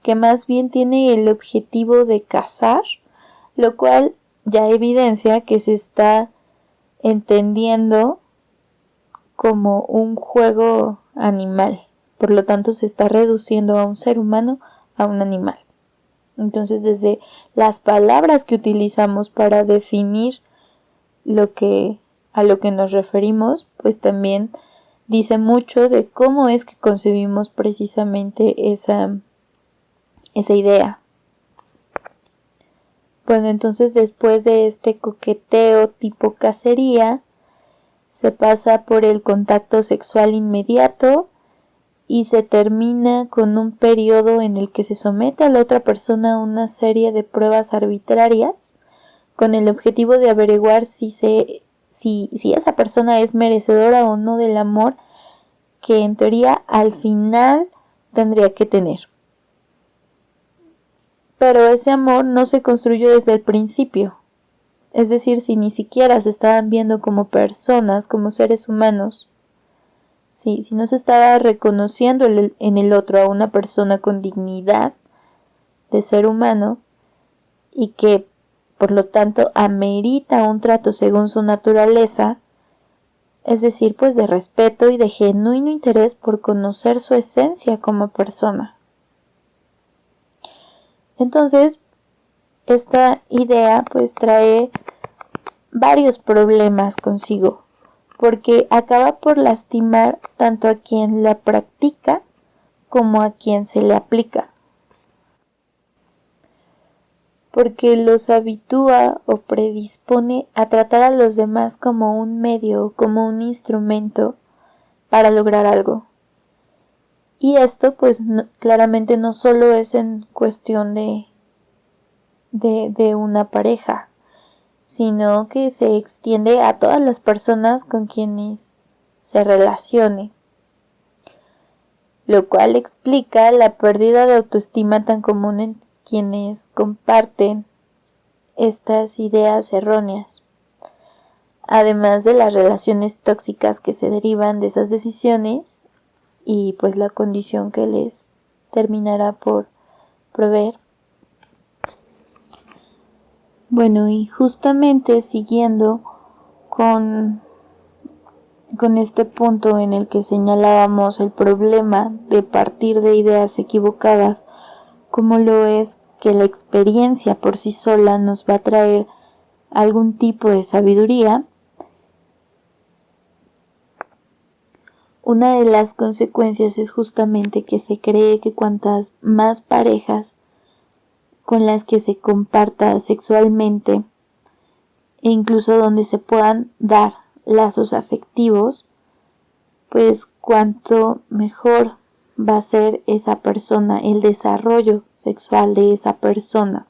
que más bien tiene el objetivo de casar, lo cual ya evidencia que se está entendiendo como un juego animal, por lo tanto se está reduciendo a un ser humano a un animal. Entonces, desde las palabras que utilizamos para definir a lo que nos referimos, pues también dice mucho de cómo es que concebimos precisamente esa idea. Bueno, entonces después de este coqueteo tipo cacería, se pasa por el contacto sexual inmediato y se termina con un periodo en el que se somete a la otra persona a una serie de pruebas arbitrarias con el objetivo de averiguar si esa persona es merecedora o no del amor que en teoría al final tendría que tener. Pero ese amor no se construyó desde el principio. Es decir, si ni siquiera se estaban viendo como personas, como seres humanos, si no se estaba reconociendo en el otro a una persona con dignidad de ser humano y que por lo tanto amerita un trato según su naturaleza, es decir, pues de respeto y de genuino interés por conocer su esencia como persona. Entonces, esta idea pues trae varios problemas consigo, porque acaba por lastimar tanto a quien la practica como a quien se le aplica, porque los habitúa o predispone a tratar a los demás como un medio, como un instrumento para lograr algo. Y esto pues claramente no solo es en cuestión de una pareja, sino que se extiende a todas las personas con quienes se relacione, lo cual explica la pérdida de autoestima tan común en quienes comparten estas ideas erróneas, además de las relaciones tóxicas que se derivan de esas decisiones y pues la condición que les terminará por proveer. Bueno, y justamente siguiendo con este punto en el que señalábamos el problema de partir de ideas equivocadas, como lo es que la experiencia por sí sola nos va a traer algún tipo de sabiduría, una de las consecuencias es justamente que se cree que cuantas más parejas con las que se comparta sexualmente e incluso donde se puedan dar lazos afectivos, pues cuanto mejor va a ser esa persona, el desarrollo sexual de esa persona,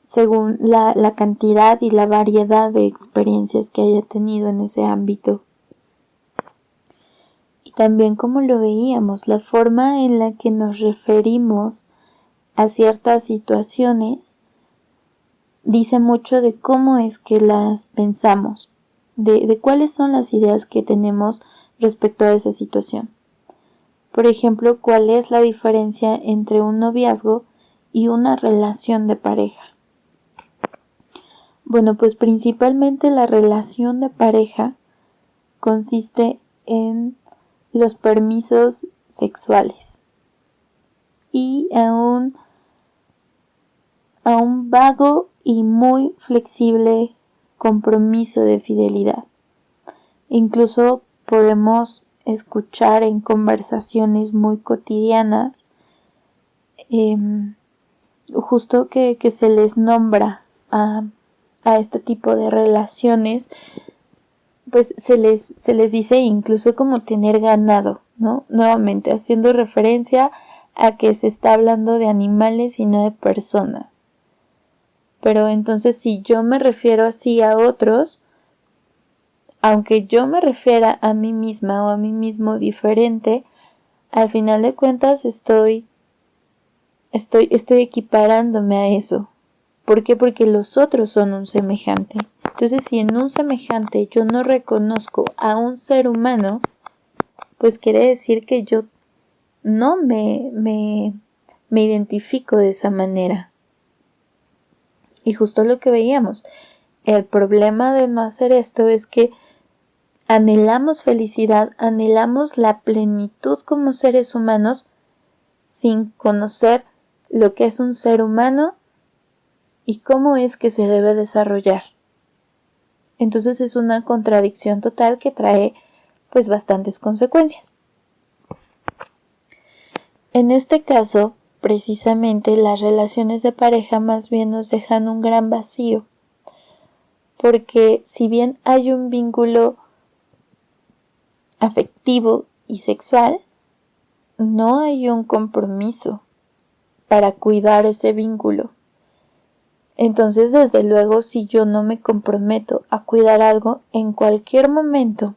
según la cantidad y la variedad de experiencias que haya tenido en ese ámbito. Y también, como lo veíamos, la forma en la que nos referimos a ciertas situaciones dice mucho de cómo es que las pensamos, de cuáles son las ideas que tenemos respecto a esa situación. Por ejemplo, ¿cuál es la diferencia entre un noviazgo y una relación de pareja? Bueno, pues principalmente la relación de pareja consiste en los permisos sexuales y a un vago y muy flexible compromiso de fidelidad. Incluso podemos escuchar en conversaciones muy cotidianas justo que se les nombra a este tipo de relaciones, pues se les dice incluso como tener ganado, ¿no? Nuevamente haciendo referencia a que se está hablando de animales y no de personas. Pero entonces si yo me refiero así a otros, aunque yo me refiera a mí misma o a mí mismo diferente, al final de cuentas estoy equiparándome a eso. ¿Por qué? Porque los otros son un semejante. Entonces, si en un semejante yo no reconozco a un ser humano, pues quiere decir que yo no me identifico de esa manera. Y justo lo que veíamos, el problema de no hacer esto es que anhelamos felicidad, anhelamos la plenitud como seres humanos sin conocer lo que es un ser humano y cómo es que se debe desarrollar. Entonces es una contradicción total que trae pues bastantes consecuencias. En este caso, precisamente las relaciones de pareja más bien nos dejan un gran vacío, porque si bien hay un vínculo afectivo y sexual, no hay un compromiso para cuidar ese vínculo. Entonces, desde luego, si yo no me comprometo a cuidar algo, en cualquier momento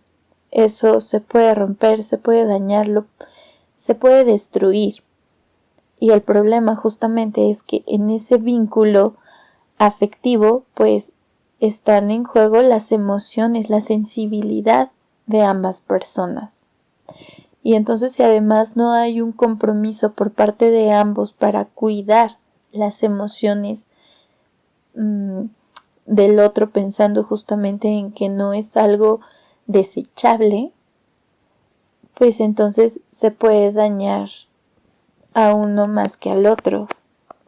eso se puede romper, se puede dañarlo, se puede destruir. Y el problema justamente es que en ese vínculo afectivo, pues están en juego las emociones, la sensibilidad de ambas personas. Y entonces, si además no hay un compromiso por parte de ambos para cuidar las emociones del otro, pensando justamente en que no es algo desechable, pues entonces se puede dañar a uno más que al otro.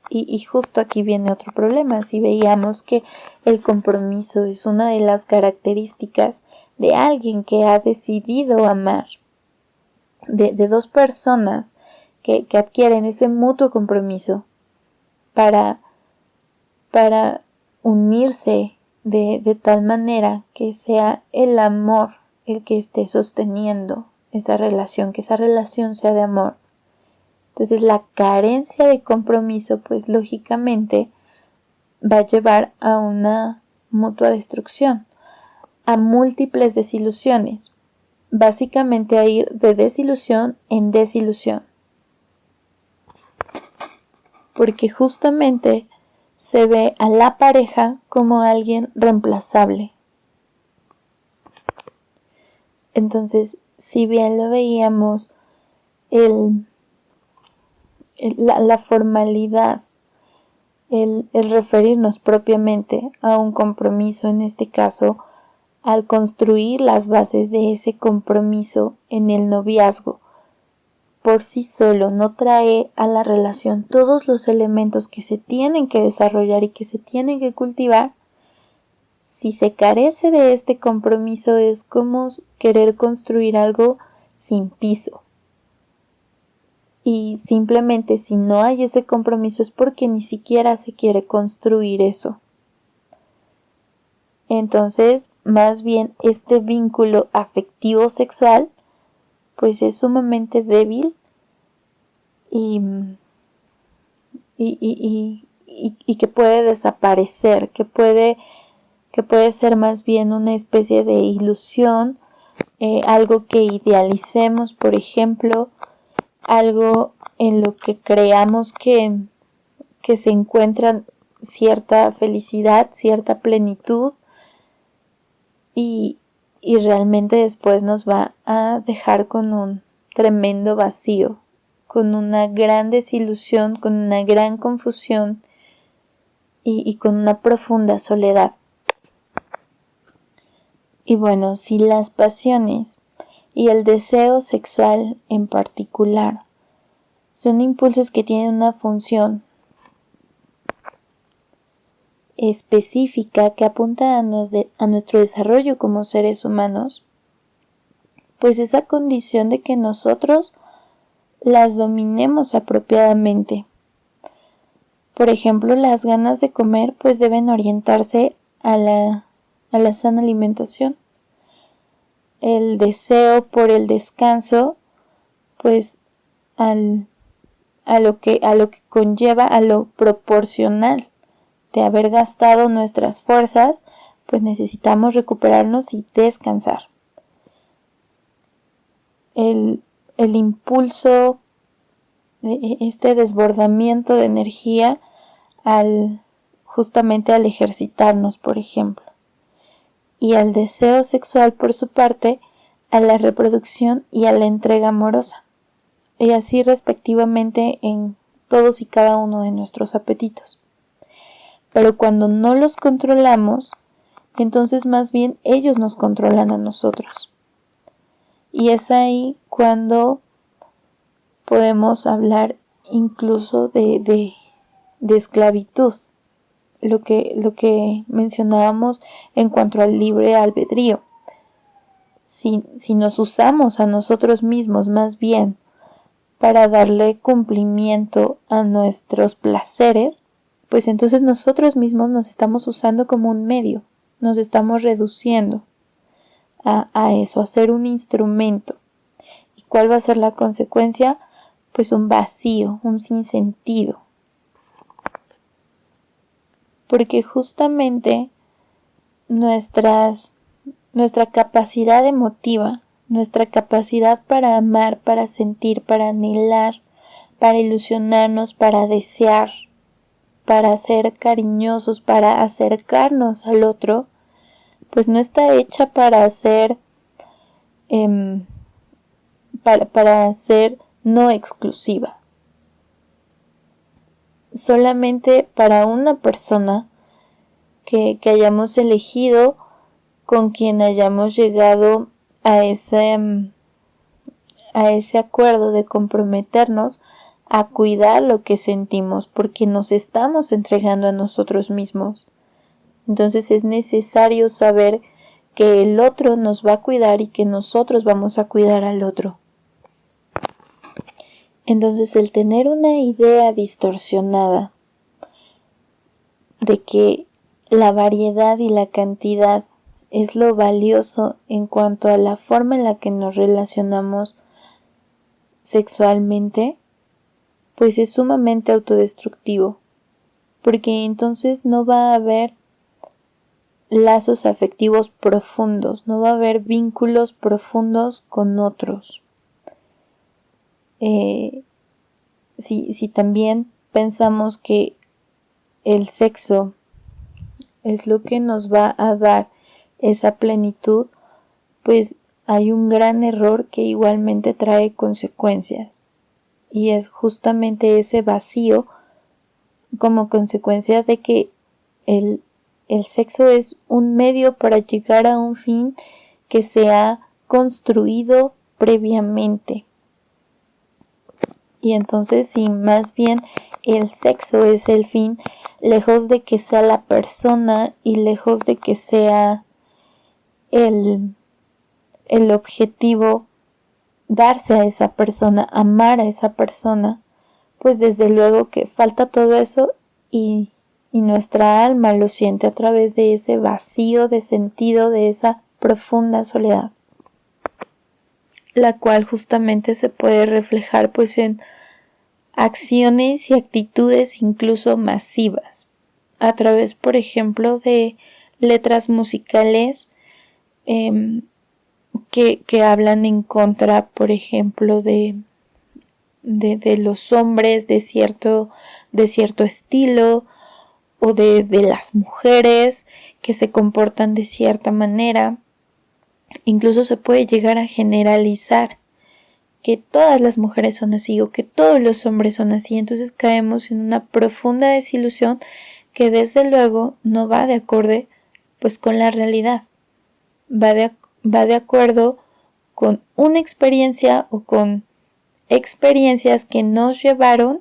Y justo aquí viene otro problema. Si veíamos que el compromiso es una de las características de alguien que ha decidido amar, de dos personas que adquieren ese mutuo compromiso para unirse de tal manera que sea el amor el que esté sosteniendo esa relación, que esa relación sea de amor. Entonces la carencia de compromiso, pues lógicamente va a llevar a una mutua destrucción, a múltiples desilusiones, básicamente a ir de desilusión en desilusión. Porque justamente se ve a la pareja como alguien reemplazable. Entonces, si bien lo veíamos, la formalidad, el referirnos propiamente a un compromiso, en este caso, al construir las bases de ese compromiso en el noviazgo, por sí solo no trae a la relación todos los elementos que se tienen que desarrollar y que se tienen que cultivar. Si se carece de este compromiso es como querer construir algo sin piso. Y simplemente si no hay ese compromiso es porque ni siquiera se quiere construir eso. Entonces, más bien este vínculo afectivo sexual pues es sumamente débil y que puede desaparecer, que puede ser más bien una especie de ilusión, algo que idealicemos, por ejemplo, algo en lo que creamos que se encuentra cierta felicidad, cierta plenitud y realmente después nos va a dejar con un tremendo vacío, con una gran desilusión, con una gran confusión y con una profunda soledad. Y bueno, si las pasiones y el deseo sexual en particular son impulsos que tienen una función específica que apunta a nuestro desarrollo como seres humanos, pues esa condición de que nosotros las dominemos apropiadamente. Por ejemplo, las ganas de comer pues deben orientarse a la sana alimentación. El deseo por el descanso pues a lo que conlleva a lo proporcional, haber gastado nuestras fuerzas, pues necesitamos recuperarnos y descansar. El impulso, este desbordamiento de energía justamente al ejercitarnos, por ejemplo. Y al deseo sexual, por su parte, a la reproducción y a la entrega amorosa. Y así respectivamente en todos y cada uno de nuestros apetitos. Pero cuando no los controlamos, entonces más bien ellos nos controlan a nosotros. Y es ahí cuando podemos hablar incluso de esclavitud, lo que mencionábamos en cuanto al libre albedrío. Si nos usamos a nosotros mismos más bien para darle cumplimiento a nuestros placeres, pues entonces nosotros mismos nos estamos usando como un medio, nos estamos reduciendo a eso, a ser un instrumento. ¿Y cuál va a ser la consecuencia? Pues un vacío, un sinsentido. Porque justamente nuestra capacidad emotiva, nuestra capacidad para amar, para sentir, para anhelar, para ilusionarnos, para desear, para ser cariñosos, para acercarnos al otro, pues no está hecha para ser no exclusiva. Solamente para una persona que hayamos elegido, con quien hayamos llegado a ese acuerdo de comprometernos a cuidar lo que sentimos, porque nos estamos entregando a nosotros mismos. Entonces es necesario saber que el otro nos va a cuidar y que nosotros vamos a cuidar al otro. Entonces el tener una idea distorsionada de que la variedad y la cantidad es lo valioso en cuanto a la forma en la que nos relacionamos sexualmente, pues es sumamente autodestructivo, porque entonces no va a haber lazos afectivos profundos, no va a haber vínculos profundos con otros. Si también pensamos que el sexo es lo que nos va a dar esa plenitud, pues hay un gran error que igualmente trae consecuencias, y es justamente ese vacío como consecuencia de que el sexo es un medio para llegar a un fin que se ha construido previamente. Y entonces, si más bien el sexo es el fin, lejos de que sea la persona y lejos de que sea el objetivo darse a esa persona, amar a esa persona, pues desde luego que falta todo eso y nuestra alma lo siente a través de ese vacío de sentido, de esa profunda soledad, la cual justamente se puede reflejar pues en acciones y actitudes incluso masivas, a través, por ejemplo, de letras musicales que hablan en contra, por ejemplo, de los hombres de cierto estilo, o de las mujeres que se comportan de cierta manera. Incluso se puede llegar a generalizar que todas las mujeres son así o que todos los hombres son así. Entonces caemos en una profunda desilusión que desde luego no va de acorde pues con la realidad. Va de acuerdo con una experiencia o con experiencias que nos llevaron,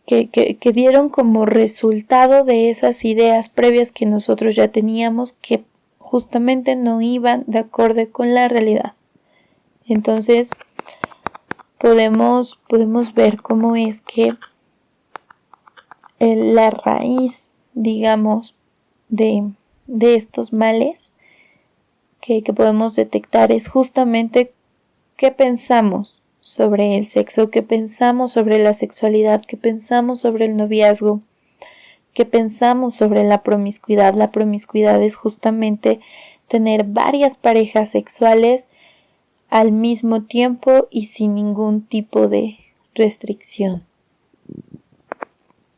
que dieron como resultado de esas ideas previas que nosotros ya teníamos, que justamente no iban de acorde con la realidad. Entonces podemos ver cómo es que la raíz, digamos, de estos males que podemos detectar es justamente qué pensamos sobre el sexo, qué pensamos sobre la sexualidad, qué pensamos sobre el noviazgo, que pensamos sobre la promiscuidad. La promiscuidad es justamente tener varias parejas sexuales al mismo tiempo y sin ningún tipo de restricción.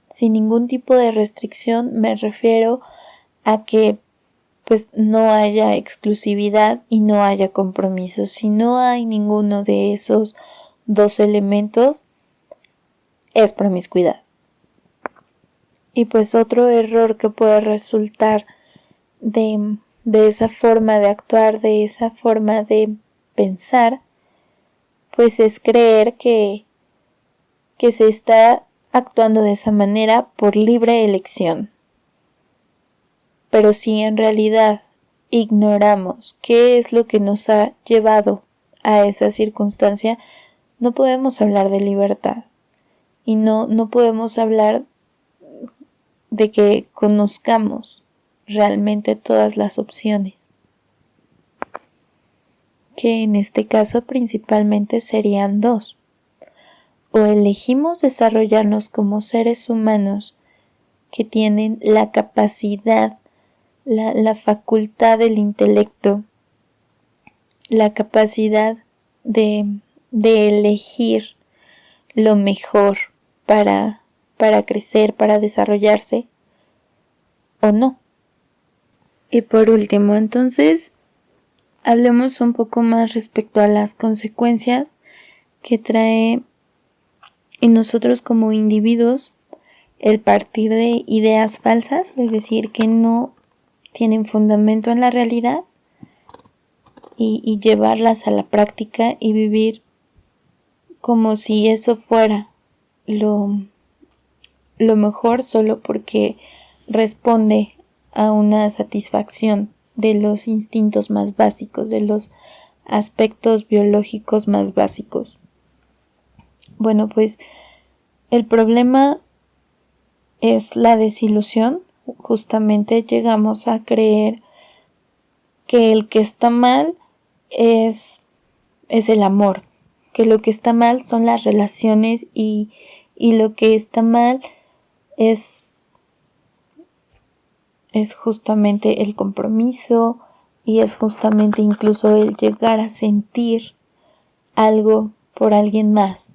Sin ningún tipo de restricción me refiero a que pues no haya exclusividad y no haya compromiso. Si no hay ninguno de esos dos elementos, es promiscuidad. Y pues otro error que puede resultar de esa forma de actuar, de esa forma de pensar, pues es creer que se está actuando de esa manera por libre elección. Pero si en realidad ignoramos qué es lo que nos ha llevado a esa circunstancia, no podemos hablar de libertad y no podemos hablar de que conozcamos realmente todas las opciones, que en este caso principalmente serían dos. O elegimos desarrollarnos como seres humanos que tienen la capacidad, la facultad del intelecto, la capacidad de elegir lo mejor para crecer, para desarrollarse, o no. Y por último, entonces, hablemos un poco más respecto a las consecuencias que trae en nosotros como individuos el partir de ideas falsas, es decir, que no tienen fundamento en la realidad, y llevarlas a la práctica y vivir como si eso fuera lo mejor solo porque responde a una satisfacción de los instintos más básicos, de los aspectos biológicos más básicos. Bueno, pues el problema es la desilusión. Justamente llegamos a creer que el que está mal es el amor, que lo que está mal son las relaciones y lo que está mal es justamente el compromiso y es justamente incluso el llegar a sentir algo por alguien más.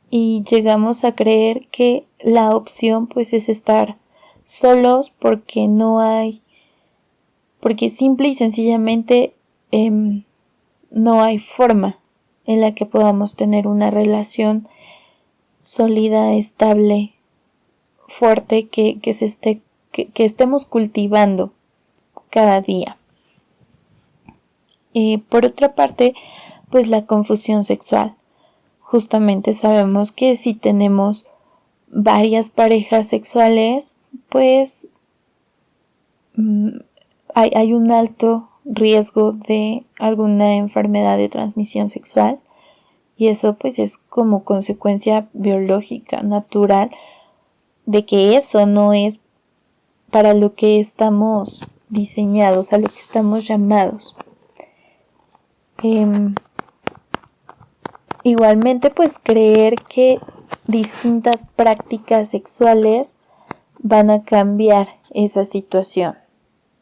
Y llegamos a creer que la opción pues es estar solos porque simple y sencillamente no hay forma en la que podamos tener una relación sólida, estable, fuerte, que estemos cultivando cada día. Por otra parte, pues la confusión sexual. Justamente sabemos que si tenemos varias parejas sexuales, pues hay un alto riesgo de alguna enfermedad de transmisión sexual, y eso pues es como consecuencia biológica, natural, de que eso no es para lo que estamos diseñados, a lo que estamos llamados. Igualmente, pues creer que distintas prácticas sexuales van a cambiar esa situación,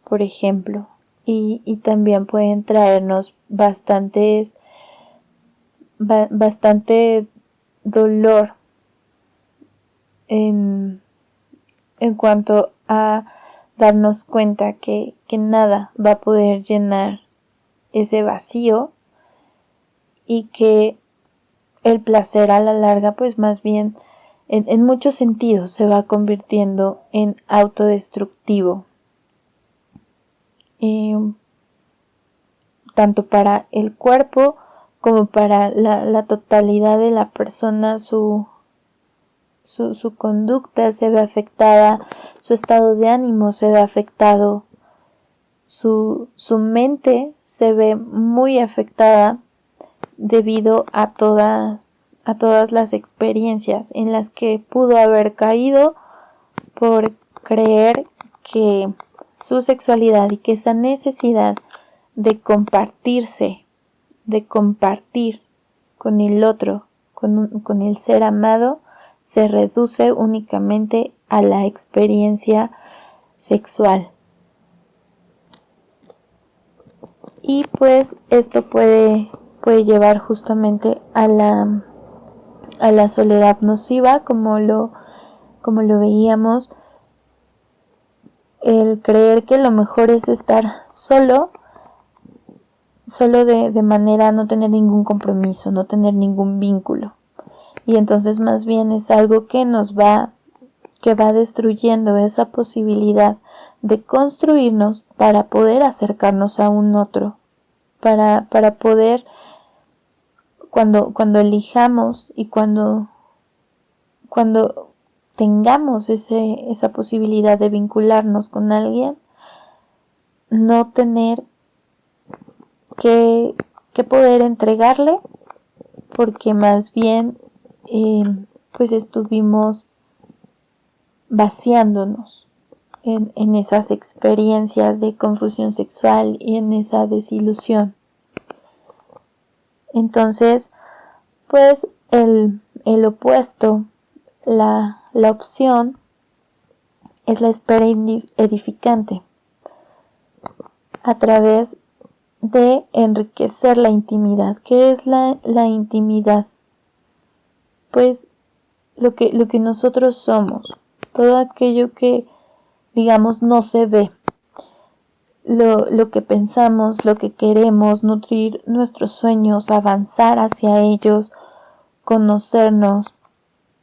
por ejemplo, y también pueden traernos bastante dolor en cuanto a darnos cuenta que nada va a poder llenar ese vacío, y que el placer a la larga pues más bien en muchos sentidos se va convirtiendo en autodestructivo, tanto para el cuerpo como para la totalidad de la persona. Su conducta se ve afectada, su estado de ánimo se ve afectado, su mente se ve muy afectada debido a todas las experiencias en las que pudo haber caído por creer que su sexualidad y que esa necesidad de compartirse, de compartir con el otro, con el ser amado, se reduce únicamente a la experiencia sexual. Y pues esto puede llevar justamente a la soledad nociva, como lo veíamos, el creer que lo mejor es estar solo de manera a no tener ningún compromiso, no tener ningún vínculo. Y entonces más bien es algo que va destruyendo esa posibilidad de construirnos para poder acercarnos a un otro, para poder, cuando elijamos y cuando tengamos esa posibilidad de vincularnos con alguien, no tener que poder entregarle, porque más bien pues estuvimos vaciándonos en esas experiencias de confusión sexual y en esa desilusión. Entonces, pues el opuesto, la opción, es la espera edificante, a través de enriquecer la intimidad. ¿Qué es la intimidad? Pues lo que nosotros somos, todo aquello que, digamos, no se ve, lo que pensamos, lo que queremos, nutrir nuestros sueños, avanzar hacia ellos, conocernos,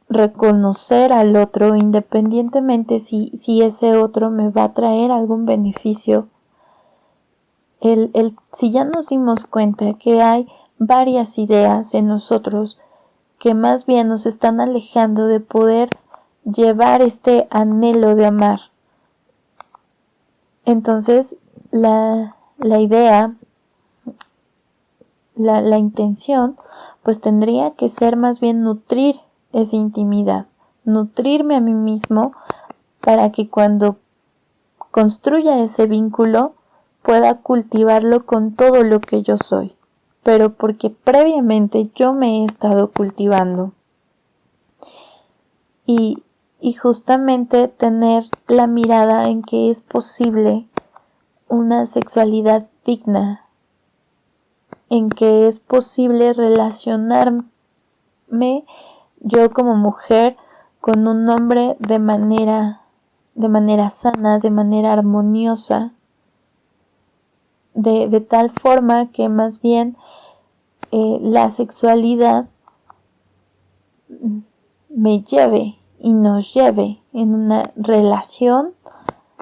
reconocer al otro, independientemente si ese otro me va a traer algún beneficio. Si ya nos dimos cuenta que hay varias ideas en nosotros que más bien nos están alejando de poder llevar este anhelo de amar, entonces la idea, la intención, pues tendría que ser más bien nutrir esa intimidad, nutrirme a mí mismo, para que cuando construya ese vínculo pueda cultivarlo con todo lo que yo soy, pero porque previamente yo me he estado cultivando. Y justamente tener la mirada en que es posible una sexualidad digna, en que es posible relacionarme yo como mujer con un hombre de manera sana, de manera armoniosa, de tal forma que más bien la sexualidad me lleve y nos lleve en una relación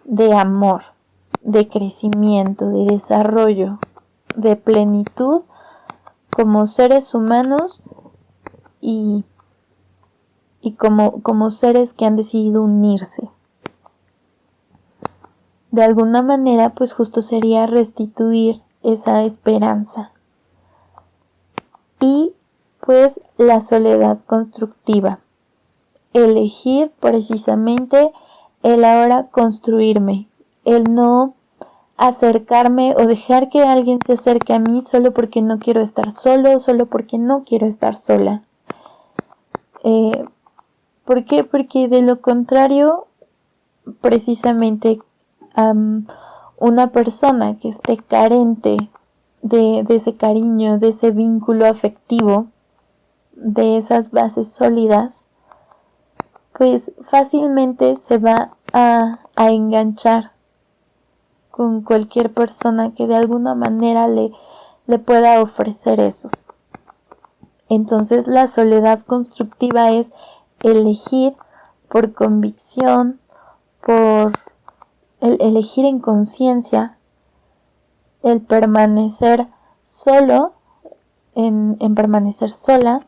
de amor, de crecimiento, de desarrollo, de plenitud como seres humanos y como seres que han decidido unirse. De alguna manera, pues justo sería restituir esa esperanza. Y pues la soledad constructiva. Elegir precisamente el ahora construirme, el no acercarme o dejar que alguien se acerque a mí solo porque no quiero estar solo, solo porque no quiero estar sola. ¿Por qué? Porque de lo contrario, precisamente una persona que esté carente de ese cariño, de ese vínculo afectivo, de esas bases sólidas, pues fácilmente se va a enganchar con cualquier persona que de alguna manera le pueda ofrecer eso. Entonces la soledad constructiva es elegir por convicción, por elegir en conciencia el permanecer solo, en permanecer sola,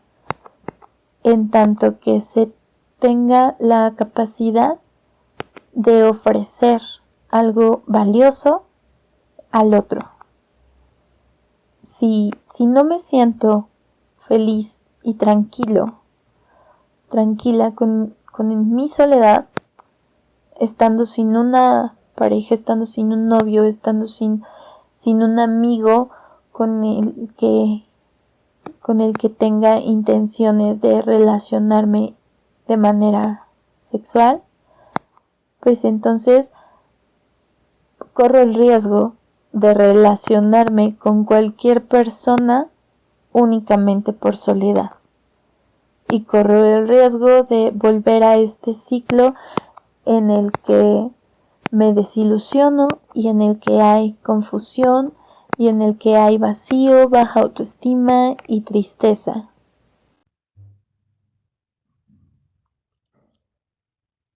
en tanto que se tenga la capacidad de ofrecer algo valioso al otro. Si no me siento feliz y tranquila con mi soledad, estando sin una pareja, estando sin un novio, estando sin un amigo con el que tenga intenciones de relacionarme de manera sexual, pues entonces corro el riesgo de relacionarme con cualquier persona únicamente por soledad. Y corro el riesgo de volver a este ciclo en el que me desilusiono y en el que hay confusión y en el que hay vacío, baja autoestima y tristeza.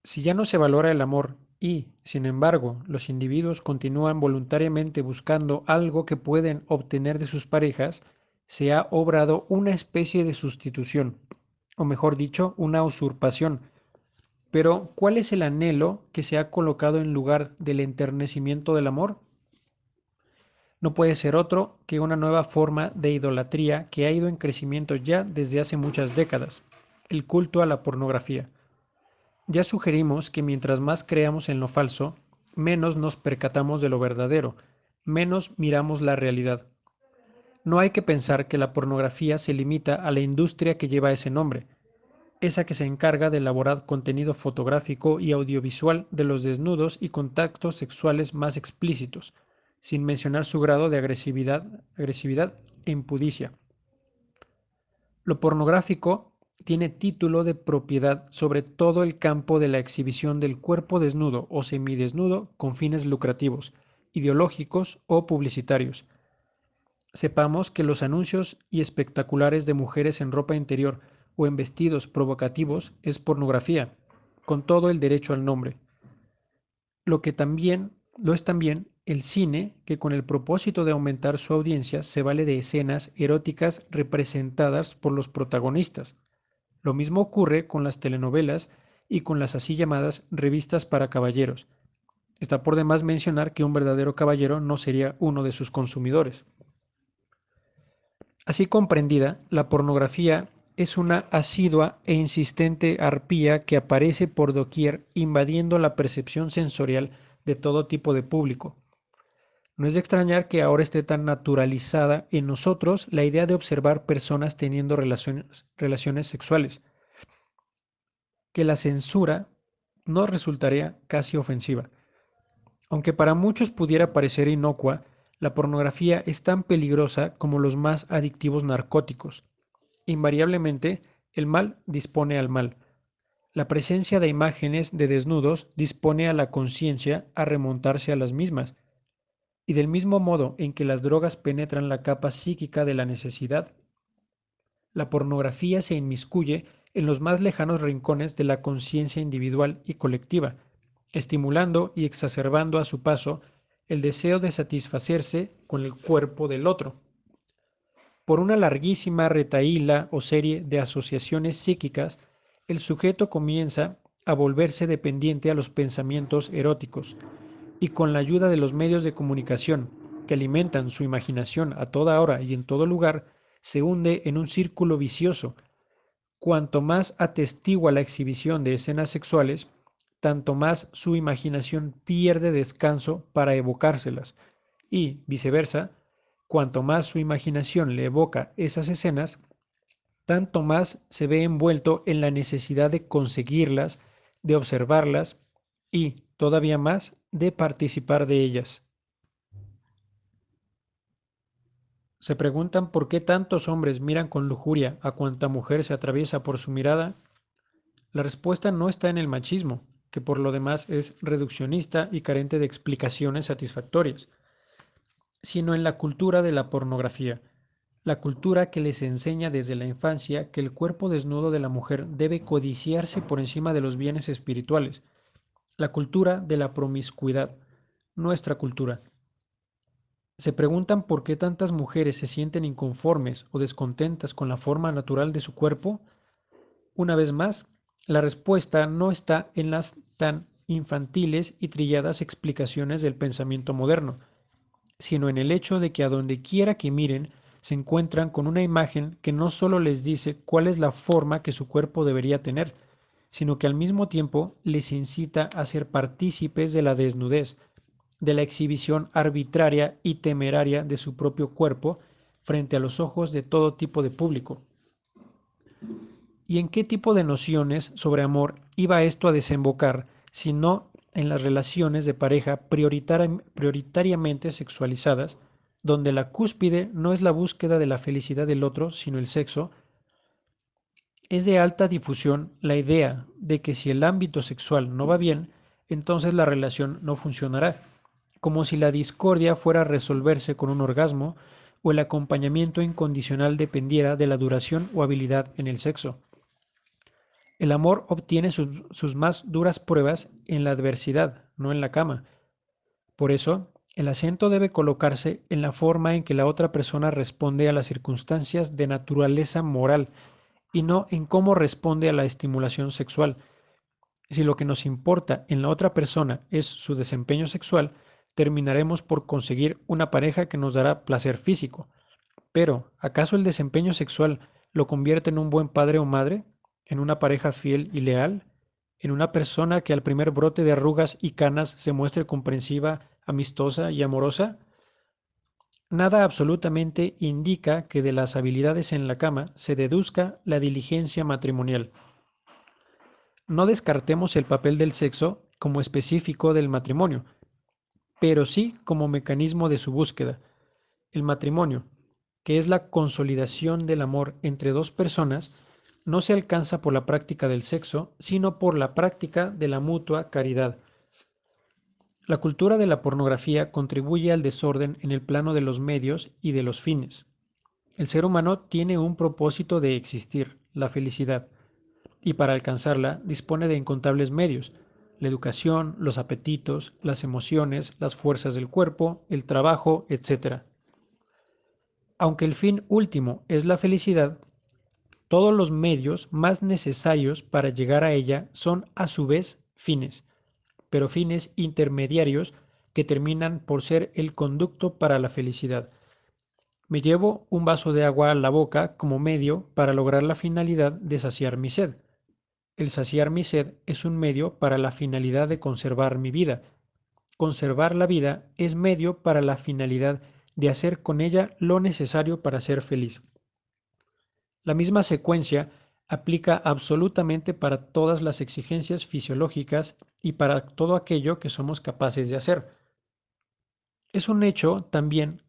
Si ya no se valora el amor y, sin embargo, los individuos continúan voluntariamente buscando algo que pueden obtener de sus parejas, se ha obrado una especie de sustitución, o mejor dicho, una usurpación. Pero, ¿cuál es el anhelo que se ha colocado en lugar del enternecimiento del amor? No puede ser otro que una nueva forma de idolatría que ha ido en crecimiento ya desde hace muchas décadas, el culto a la pornografía. Ya sugerimos que mientras más creamos en lo falso, menos nos percatamos de lo verdadero, menos miramos la realidad. No hay que pensar que la pornografía se limita a la industria que lleva ese nombre, esa que se encarga de elaborar contenido fotográfico y audiovisual de los desnudos y contactos sexuales más explícitos, sin mencionar su grado de agresividad e impudicia. Lo pornográfico tiene título de propiedad sobre todo el campo de la exhibición del cuerpo desnudo o semidesnudo con fines lucrativos, ideológicos o publicitarios. Sepamos que los anuncios y espectaculares de mujeres en ropa interior o en vestidos provocativos es pornografía, con todo el derecho al nombre. Lo es también el cine, que con el propósito de aumentar su audiencia se vale de escenas eróticas representadas por los protagonistas. Lo mismo ocurre con las telenovelas y con las así llamadas revistas para caballeros. Está por demás mencionar que un verdadero caballero no sería uno de sus consumidores. Así comprendida, la pornografía es una asidua e insistente arpía que aparece por doquier invadiendo la percepción sensorial de todo tipo de público. No es de extrañar que ahora esté tan naturalizada en nosotros la idea de observar personas teniendo relaciones sexuales, que la censura nos resultaría casi ofensiva. Aunque para muchos pudiera parecer inocua, la pornografía es tan peligrosa como los más adictivos narcóticos. Invariablemente, el mal dispone al mal. La presencia de imágenes de desnudos dispone a la conciencia a remontarse a las mismas. Y del mismo modo en que las drogas penetran la capa psíquica de la necesidad, la pornografía se inmiscuye en los más lejanos rincones de la conciencia individual y colectiva, estimulando y exacerbando a su paso el deseo de satisfacerse con el cuerpo del otro. Por una larguísima retahíla o serie de asociaciones psíquicas, el sujeto comienza a volverse dependiente a los pensamientos eróticos, y con la ayuda de los medios de comunicación que alimentan su imaginación a toda hora y en todo lugar, se hunde en un círculo vicioso. Cuanto más atestigua la exhibición de escenas sexuales, tanto más su imaginación pierde descanso para evocárselas, y, viceversa, cuanto más su imaginación le evoca esas escenas, tanto más se ve envuelto en la necesidad de conseguirlas, de observarlas y, todavía más, de participar de ellas. Se preguntan por qué tantos hombres miran con lujuria a cuanta mujer se atraviesa por su mirada. La respuesta no está en el machismo, que por lo demás es reduccionista y carente de explicaciones satisfactorias, sino en la cultura de la pornografía, la cultura que les enseña desde la infancia que el cuerpo desnudo de la mujer debe codiciarse por encima de los bienes espirituales, la cultura de la promiscuidad, nuestra cultura. Se preguntan por qué tantas mujeres se sienten inconformes o descontentas con la forma natural de su cuerpo. Una vez más, la respuesta no está en las tan infantiles y trilladas explicaciones del pensamiento moderno, sino en el hecho de que a donde quiera que miren, se encuentran con una imagen que no solo les dice cuál es la forma que su cuerpo debería tener, sino que al mismo tiempo les incita a ser partícipes de la desnudez, de la exhibición arbitraria y temeraria de su propio cuerpo frente a los ojos de todo tipo de público. ¿Y en qué tipo de nociones sobre amor iba esto a desembocar, si no en las relaciones de pareja prioritariamente sexualizadas, donde la cúspide no es la búsqueda de la felicidad del otro, sino el sexo? Es de alta difusión la idea de que si el ámbito sexual no va bien, entonces la relación no funcionará, como si la discordia fuera a resolverse con un orgasmo o el acompañamiento incondicional dependiera de la duración o habilidad en el sexo. El amor obtiene sus más duras pruebas en la adversidad, no en la cama. Por eso, el acento debe colocarse en la forma en que la otra persona responde a las circunstancias de naturaleza moral y no en cómo responde a la estimulación sexual. Si lo que nos importa en la otra persona es su desempeño sexual, terminaremos por conseguir una pareja que nos dará placer físico. Pero, ¿acaso el desempeño sexual lo convierte en un buen padre o madre? ¿En una pareja fiel y leal? ¿En una persona que al primer brote de arrugas y canas se muestre comprensiva, amistosa y amorosa? Nada absolutamente indica que de las habilidades en la cama se deduzca la diligencia matrimonial. No descartemos el papel del sexo como específico del matrimonio, pero sí como mecanismo de su búsqueda. El matrimonio, que es la consolidación del amor entre dos personas, no se alcanza por la práctica del sexo, sino por la práctica de la mutua caridad. La cultura de la pornografía contribuye al desorden en el plano de los medios y de los fines. El ser humano tiene un propósito de existir, la felicidad, y para alcanzarla dispone de incontables medios: la educación, los apetitos, las emociones, las fuerzas del cuerpo, el trabajo, etc. Aunque el fin último es la felicidad, todos los medios más necesarios para llegar a ella son a su vez fines, pero fines intermediarios que terminan por ser el conducto para la felicidad. Me llevo un vaso de agua a la boca como medio para lograr la finalidad de saciar mi sed. El saciar mi sed es un medio para la finalidad de conservar mi vida. Conservar la vida es medio para la finalidad de hacer con ella lo necesario para ser feliz. La misma secuencia aplica absolutamente para todas las exigencias fisiológicas y para todo aquello que somos capaces de hacer. Es un hecho también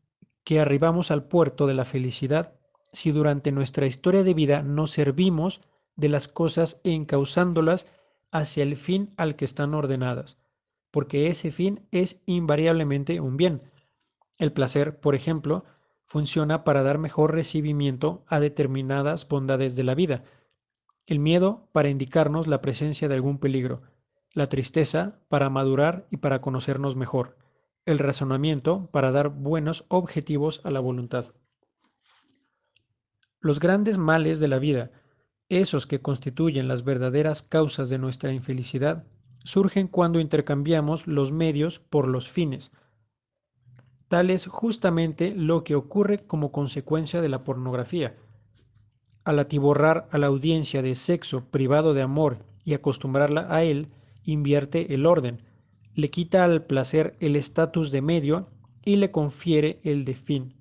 que arribamos al puerto de la felicidad si durante nuestra historia de vida nos servimos de las cosas encauzándolas hacia el fin al que están ordenadas, porque ese fin es invariablemente un bien. El placer, por ejemplo, funciona para dar mejor recibimiento a determinadas bondades de la vida, el miedo para indicarnos la presencia de algún peligro, la tristeza para madurar y para conocernos mejor, el razonamiento para dar buenos objetivos a la voluntad. Los grandes males de la vida, esos que constituyen las verdaderas causas de nuestra infelicidad, surgen cuando intercambiamos los medios por los fines. Tal es justamente lo que ocurre como consecuencia de la pornografía. Al atiborrar a la audiencia de sexo privado de amor y acostumbrarla a él, invierte el orden, le quita al placer el estatus de medio y le confiere el de fin.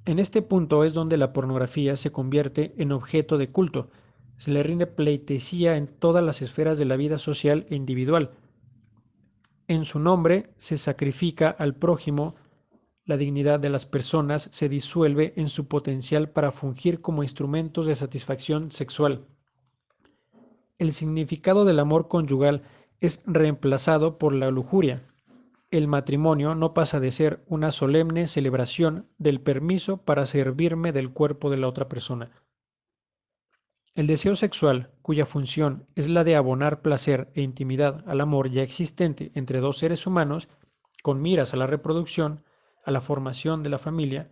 En este punto es donde la pornografía se convierte en objeto de culto, se le rinde pleitesía en todas las esferas de la vida social e individual. En su nombre se sacrifica al prójimo, la dignidad de las personas se disuelve en su potencial para fungir como instrumentos de satisfacción sexual. El significado del amor conyugal es reemplazado por la lujuria. El matrimonio no pasa de ser una solemne celebración del permiso para servirme del cuerpo de la otra persona. El deseo sexual, cuya función es la de abonar placer e intimidad al amor ya existente entre dos seres humanos, con miras a la reproducción, a la formación de la familia,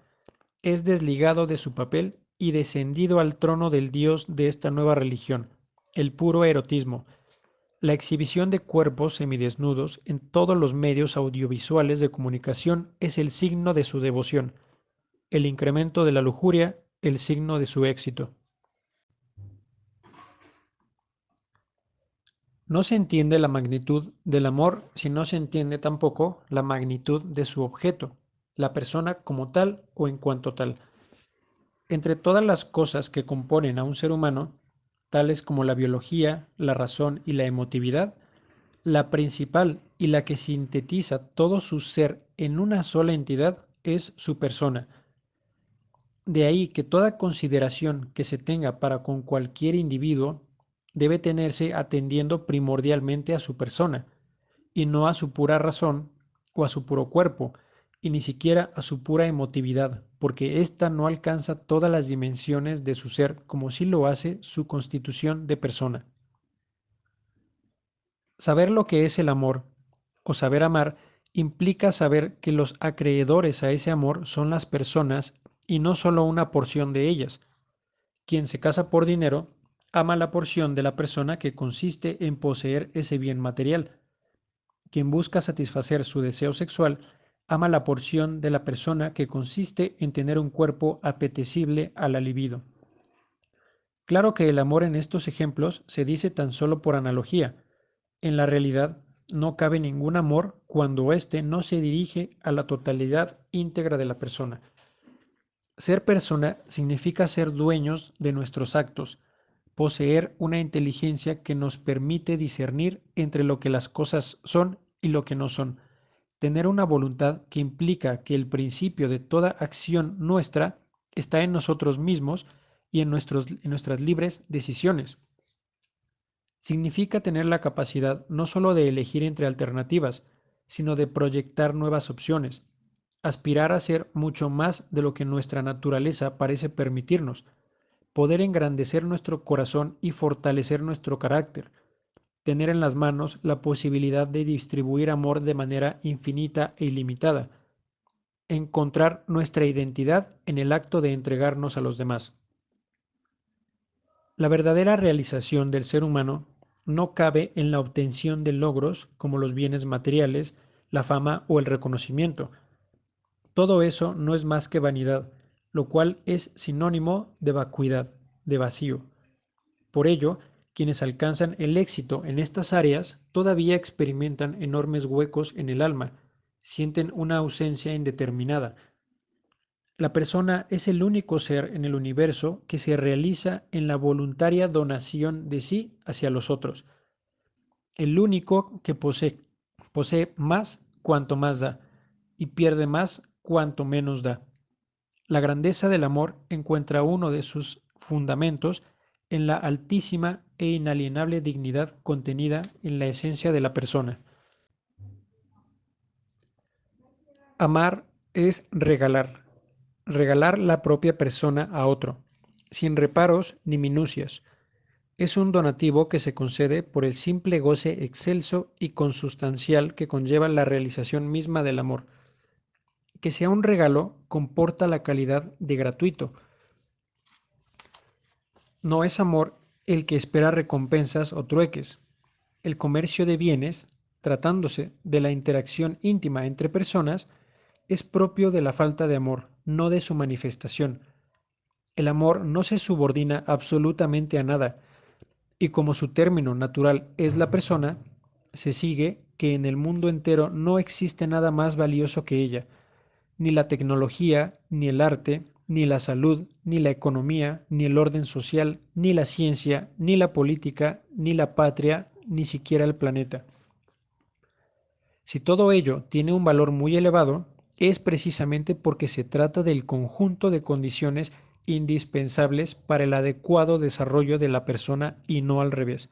es desligado de su papel y descendido al trono del dios de esta nueva religión, el puro erotismo, la exhibición de cuerpos semidesnudos en todos los medios audiovisuales de comunicación es el signo de su devoción, el incremento de la lujuria, el signo de su éxito. No se entiende la magnitud del amor si no se entiende tampoco la magnitud de su objeto, la persona como tal o en cuanto tal. Entre todas las cosas que componen a un ser humano, tales como la biología, la razón y la emotividad, la principal y la que sintetiza todo su ser en una sola entidad es su persona. De ahí que toda consideración que se tenga para con cualquier individuo debe tenerse atendiendo primordialmente a su persona, y no a su pura razón o a su puro cuerpo, y ni siquiera a su pura emotividad, porque ésta no alcanza todas las dimensiones de su ser como sí lo hace su constitución de persona. Saber lo que es el amor, o saber amar, implica saber que los acreedores a ese amor son las personas y no solo una porción de ellas. Quien se casa por dinero, ama la porción de la persona que consiste en poseer ese bien material. Quien busca satisfacer su deseo sexual, ama la porción de la persona que consiste en tener un cuerpo apetecible a la libido. Claro que el amor en estos ejemplos se dice tan solo por analogía. En la realidad, no cabe ningún amor cuando éste no se dirige a la totalidad íntegra de la persona. Ser persona significa ser dueños de nuestros actos, poseer una inteligencia que nos permite discernir entre lo que las cosas son y lo que no son, tener una voluntad que implica que el principio de toda acción nuestra está en nosotros mismos y en nuestras libres decisiones. Significa tener la capacidad no solo de elegir entre alternativas, sino de proyectar nuevas opciones, aspirar a ser mucho más de lo que nuestra naturaleza parece permitirnos, poder engrandecer nuestro corazón y fortalecer nuestro carácter, tener en las manos la posibilidad de distribuir amor de manera infinita e ilimitada, encontrar nuestra identidad en el acto de entregarnos a los demás. La verdadera realización del ser humano no cabe en la obtención de logros como los bienes materiales, la fama o el reconocimiento. Todo eso no es más que vanidad, lo cual es sinónimo de vacuidad, de vacío. Por ello, quienes alcanzan el éxito en estas áreas todavía experimentan enormes huecos en el alma, sienten una ausencia indeterminada. La persona es el único ser en el universo que se realiza en la voluntaria donación de sí hacia los otros, el único que posee más cuanto más da y pierde más cuanto menos da. La grandeza del amor encuentra uno de sus fundamentos en la altísima e inalienable dignidad contenida en la esencia de la persona. Amar es regalar la propia persona a otro, sin reparos ni minucias. Es un donativo que se concede por el simple goce excelso y consustancial que conlleva la realización misma del amor. Que sea un regalo comporta la calidad de gratuito. No es amor el que espera recompensas o trueques. El comercio de bienes, tratándose de la interacción íntima entre personas, es propio de la falta de amor, no de su manifestación. El amor no se subordina absolutamente a nada, y como su término natural es la persona, se sigue que en el mundo entero no existe nada más valioso que ella. Ni la tecnología, ni el arte, ni la salud, ni la economía, ni el orden social, ni la ciencia, ni la política, ni la patria, ni siquiera el planeta. Si todo ello tiene un valor muy elevado, es precisamente porque se trata del conjunto de condiciones indispensables para el adecuado desarrollo de la persona y no al revés.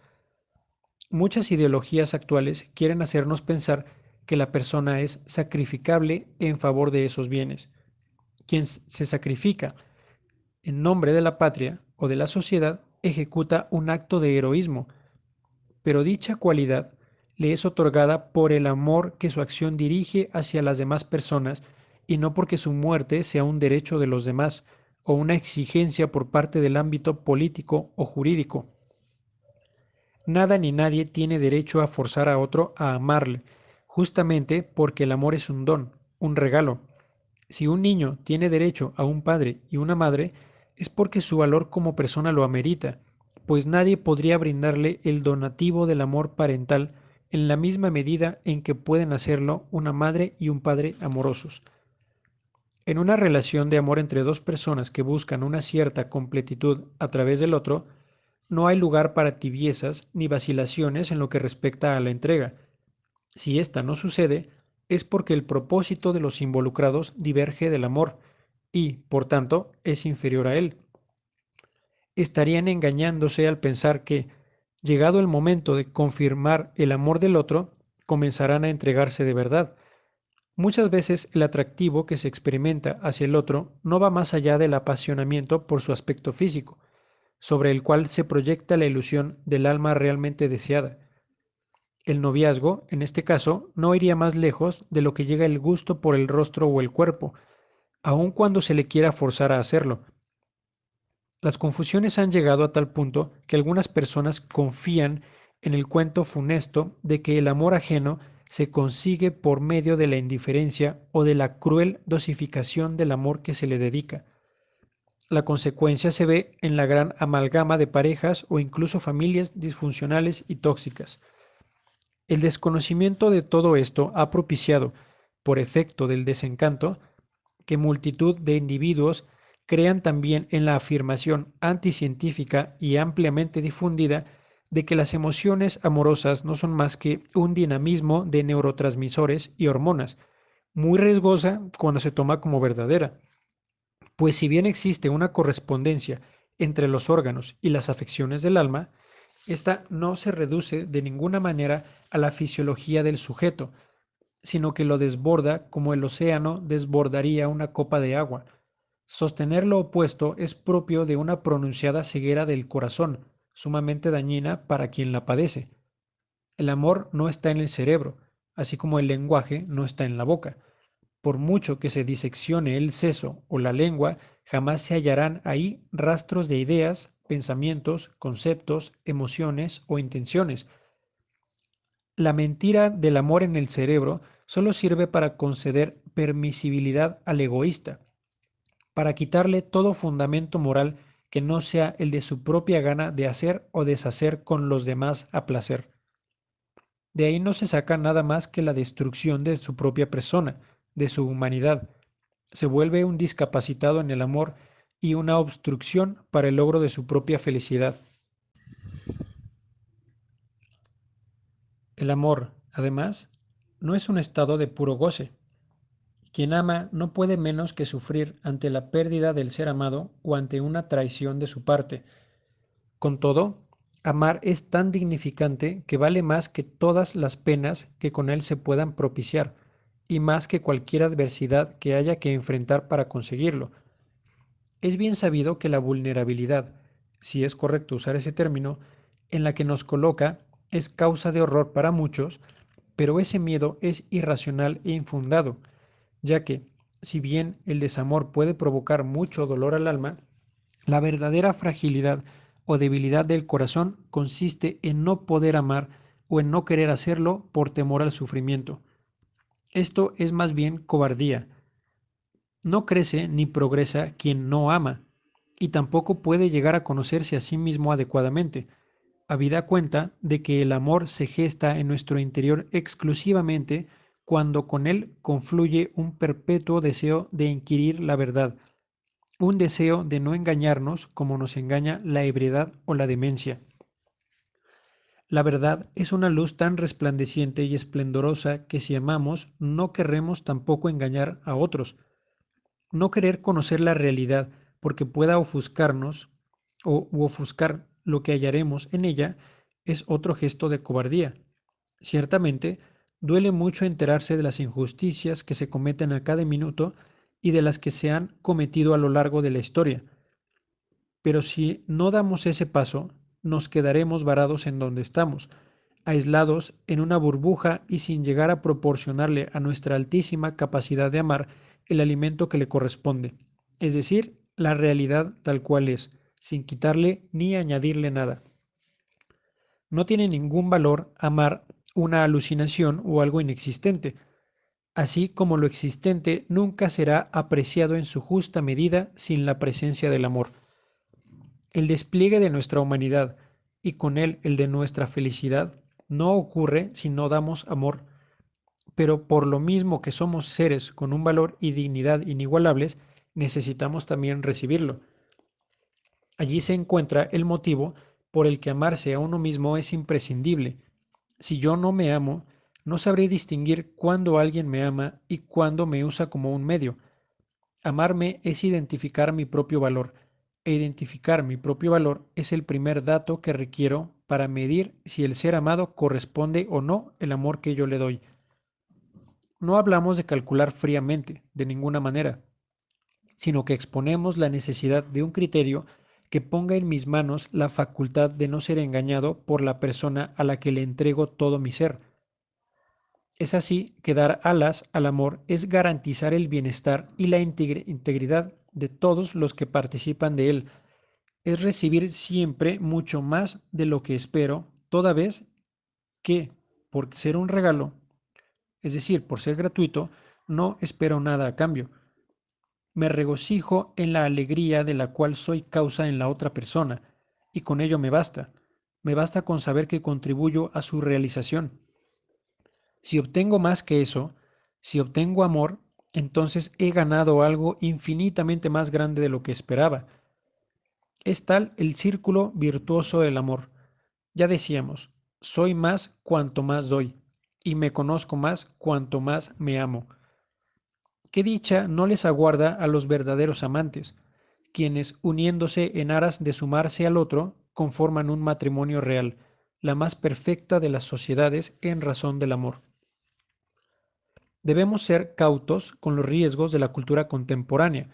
Muchas ideologías actuales quieren hacernos pensar que la persona es sacrificable en favor de esos bienes. Quien se sacrifica en nombre de la patria o de la sociedad ejecuta un acto de heroísmo, pero dicha cualidad le es otorgada por el amor que su acción dirige hacia las demás personas y no porque su muerte sea un derecho de los demás o una exigencia por parte del ámbito político o jurídico. Nada ni nadie tiene derecho a forzar a otro a amarle, justamente porque el amor es un don, un regalo. Si un niño tiene derecho a un padre y una madre, es porque su valor como persona lo amerita, pues nadie podría brindarle el donativo del amor parental en la misma medida en que pueden hacerlo una madre y un padre amorosos. En una relación de amor entre dos personas que buscan una cierta completitud a través del otro, no hay lugar para tibiezas ni vacilaciones en lo que respecta a la entrega. Si esta no sucede, es porque el propósito de los involucrados diverge del amor y, por tanto, es inferior a él. Estarían engañándose al pensar que, llegado el momento de confirmar el amor del otro, comenzarán a entregarse de verdad. Muchas veces el atractivo que se experimenta hacia el otro no va más allá del apasionamiento por su aspecto físico, sobre el cual se proyecta la ilusión del alma realmente deseada. El noviazgo, en este caso, no iría más lejos de lo que llega el gusto por el rostro o el cuerpo, aun cuando se le quiera forzar a hacerlo. Las confusiones han llegado a tal punto que algunas personas confían en el cuento funesto de que el amor ajeno se consigue por medio de la indiferencia o de la cruel dosificación del amor que se le dedica. La consecuencia se ve en la gran amalgama de parejas o incluso familias disfuncionales y tóxicas. El desconocimiento de todo esto ha propiciado, por efecto del desencanto, que multitud de individuos crean también en la afirmación anticientífica y ampliamente difundida de que las emociones amorosas no son más que un dinamismo de neurotransmisores y hormonas, muy riesgosa cuando se toma como verdadera, pues si bien existe una correspondencia entre los órganos y las afecciones del alma, esta no se reduce de ninguna manera a la fisiología del sujeto, sino que lo desborda como el océano desbordaría una copa de agua. Sostener lo opuesto es propio de una pronunciada ceguera del corazón, sumamente dañina para quien la padece. El amor no está en el cerebro, así como el lenguaje no está en la boca. Por mucho que se diseccione el seso o la lengua, jamás se hallarán ahí rastros de ideas, pensamientos, conceptos, emociones o intenciones. La mentira del amor en el cerebro solo sirve para conceder permisibilidad al egoísta, para quitarle todo fundamento moral que no sea el de su propia gana de hacer o deshacer con los demás a placer. De ahí no se saca nada más que la destrucción de su propia persona, de su humanidad. Se vuelve un discapacitado en el amor y una obstrucción para el logro de su propia felicidad. El amor, además, no es un estado de puro goce. Quien ama no puede menos que sufrir ante la pérdida del ser amado o ante una traición de su parte. Con todo, amar es tan dignificante que vale más que todas las penas que con él se puedan propiciar, y más que cualquier adversidad que haya que enfrentar para conseguirlo. Es bien sabido que la vulnerabilidad, si es correcto usar ese término, en la que nos coloca es causa de horror para muchos, pero ese miedo es irracional e infundado, ya que, si bien el desamor puede provocar mucho dolor al alma, la verdadera fragilidad o debilidad del corazón consiste en no poder amar o en no querer hacerlo por temor al sufrimiento. Esto es más bien cobardía. No crece ni progresa quien no ama, y tampoco puede llegar a conocerse a sí mismo adecuadamente, habida cuenta de que el amor se gesta en nuestro interior exclusivamente cuando con él confluye un perpetuo deseo de inquirir la verdad, un deseo de no engañarnos como nos engaña la ebriedad o la demencia. La verdad es una luz tan resplandeciente y esplendorosa que si amamos no querremos tampoco engañar a otros. No querer conocer la realidad porque pueda ofuscarnos u ofuscar lo que hallaremos en ella es otro gesto de cobardía. Ciertamente, duele mucho enterarse de las injusticias que se cometen a cada minuto y de las que se han cometido a lo largo de la historia. Pero si no damos ese paso, nos quedaremos varados en donde estamos, aislados en una burbuja y sin llegar a proporcionarle a nuestra altísima capacidad de amar el alimento que le corresponde, es decir, la realidad tal cual es, sin quitarle ni añadirle nada. No tiene ningún valor amar una alucinación o algo inexistente, así como lo existente nunca será apreciado en su justa medida sin la presencia del amor. El despliegue de nuestra humanidad y con él el de nuestra felicidad no ocurre si no damos amor, pero por lo mismo que somos seres con un valor y dignidad inigualables, necesitamos también recibirlo. Allí se encuentra el motivo por el que amarse a uno mismo es imprescindible. Si yo no me amo, no sabré distinguir cuándo alguien me ama y cuándo me usa como un medio. Amarme es identificar mi propio valor, e identificar mi propio valor es el primer dato que requiero para medir si el ser amado corresponde o no el amor que yo le doy. No hablamos de calcular fríamente, de ninguna manera, sino que exponemos la necesidad de un criterio que ponga en mis manos la facultad de no ser engañado por la persona a la que le entrego todo mi ser. Es así que dar alas al amor es garantizar el bienestar y la integridad de todos los que participan de él. Es recibir siempre mucho más de lo que espero, toda vez que, por ser un regalo, es decir, por ser gratuito, no espero nada a cambio. Me regocijo en la alegría de la cual soy causa en la otra persona, y con ello me basta. Me basta con saber que contribuyo a su realización. Si obtengo más que eso, si obtengo amor, entonces he ganado algo infinitamente más grande de lo que esperaba. Es tal el círculo virtuoso del amor. Ya decíamos, soy más cuanto más doy, y me conozco más cuanto más me amo. ¿Qué dicha no les aguarda a los verdaderos amantes, quienes, uniéndose en aras de sumarse al otro, conforman un matrimonio real, la más perfecta de las sociedades en razón del amor? Debemos ser cautos con los riesgos de la cultura contemporánea,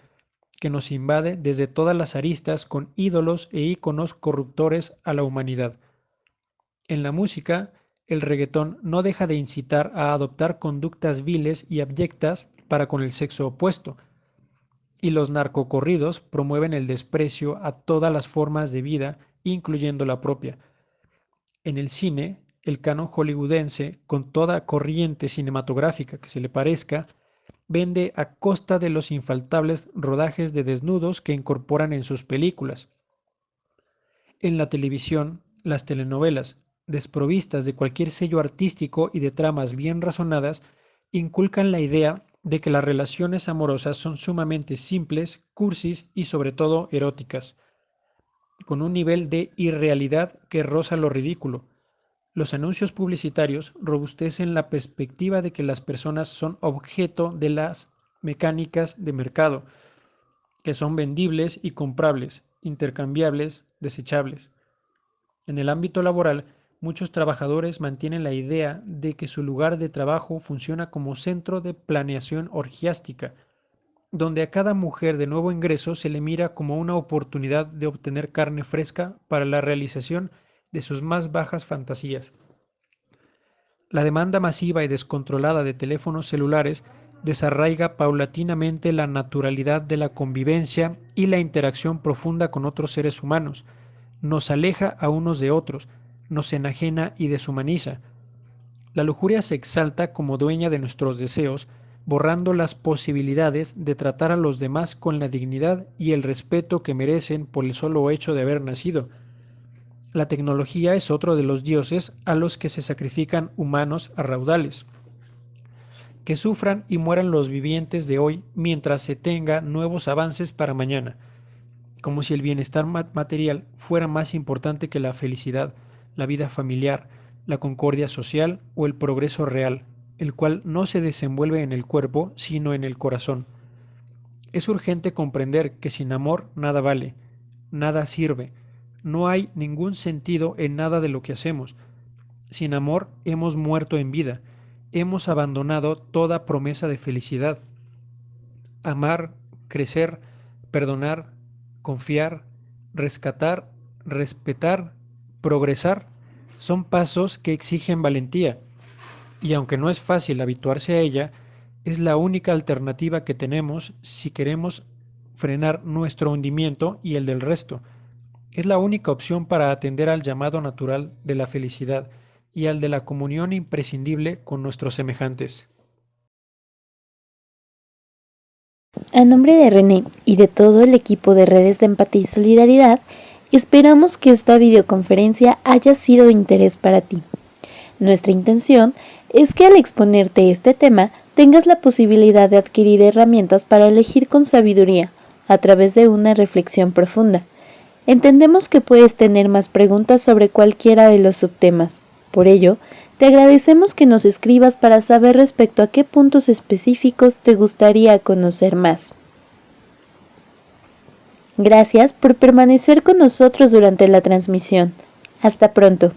que nos invade desde todas las aristas con ídolos e íconos corruptores a la humanidad. En la música, el reggaetón no deja de incitar a adoptar conductas viles y abyectas para con el sexo opuesto, y los narcocorridos promueven el desprecio a todas las formas de vida, incluyendo la propia. En el cine, el canon hollywoodense, con toda corriente cinematográfica que se le parezca, vende a costa de los infaltables rodajes de desnudos que incorporan en sus películas. En la televisión, las telenovelas, desprovistas de cualquier sello artístico y de tramas bien razonadas, inculcan la idea de que las relaciones amorosas son sumamente simples, cursis y sobre todo eróticas, con un nivel de irrealidad que roza lo ridículo. Los anuncios publicitarios robustecen la perspectiva de que las personas son objeto de las mecánicas de mercado, que son vendibles y comprables, intercambiables, desechables. En el ámbito laboral, muchos trabajadores mantienen la idea de que su lugar de trabajo funciona como centro de planeación orgiástica, donde a cada mujer de nuevo ingreso se le mira como una oportunidad de obtener carne fresca para la realización de sus más bajas fantasías. La demanda masiva y descontrolada de teléfonos celulares desarraiga paulatinamente la naturalidad de la convivencia y la interacción profunda con otros seres humanos, nos aleja a unos de otros, nos enajena y deshumaniza. La lujuria se exalta como dueña de nuestros deseos, borrando las posibilidades de tratar a los demás con la dignidad y el respeto que merecen por el solo hecho de haber nacido. La tecnología es otro de los dioses a los que se sacrifican humanos a raudales. Que sufran y mueran los vivientes de hoy mientras se tenga nuevos avances para mañana, como si el bienestar material fuera más importante que la felicidad, la vida familiar, la concordia social o el progreso real, el cual no se desenvuelve en el cuerpo, sino en el corazón. Es urgente comprender que sin amor nada vale, nada sirve, no hay ningún sentido en nada de lo que hacemos. Sin amor hemos muerto en vida, hemos abandonado toda promesa de felicidad. Amar, crecer, perdonar, confiar, rescatar, respetar, progresar, son pasos que exigen valentía, y aunque no es fácil habituarse a ella, es la única alternativa que tenemos si queremos frenar nuestro hundimiento y el del resto. Es la única opción para atender al llamado natural de la felicidad y al de la comunión imprescindible con nuestros semejantes. A nombre de René y de todo el equipo de Redes de Empatía y Solidaridad, esperamos que esta videoconferencia haya sido de interés para ti. Nuestra intención es que al exponerte este tema tengas la posibilidad de adquirir herramientas para elegir con sabiduría a través de una reflexión profunda. Entendemos que puedes tener más preguntas sobre cualquiera de los subtemas. Por ello, te agradecemos que nos escribas para saber respecto a qué puntos específicos te gustaría conocer más. Gracias por permanecer con nosotros durante la transmisión. Hasta pronto.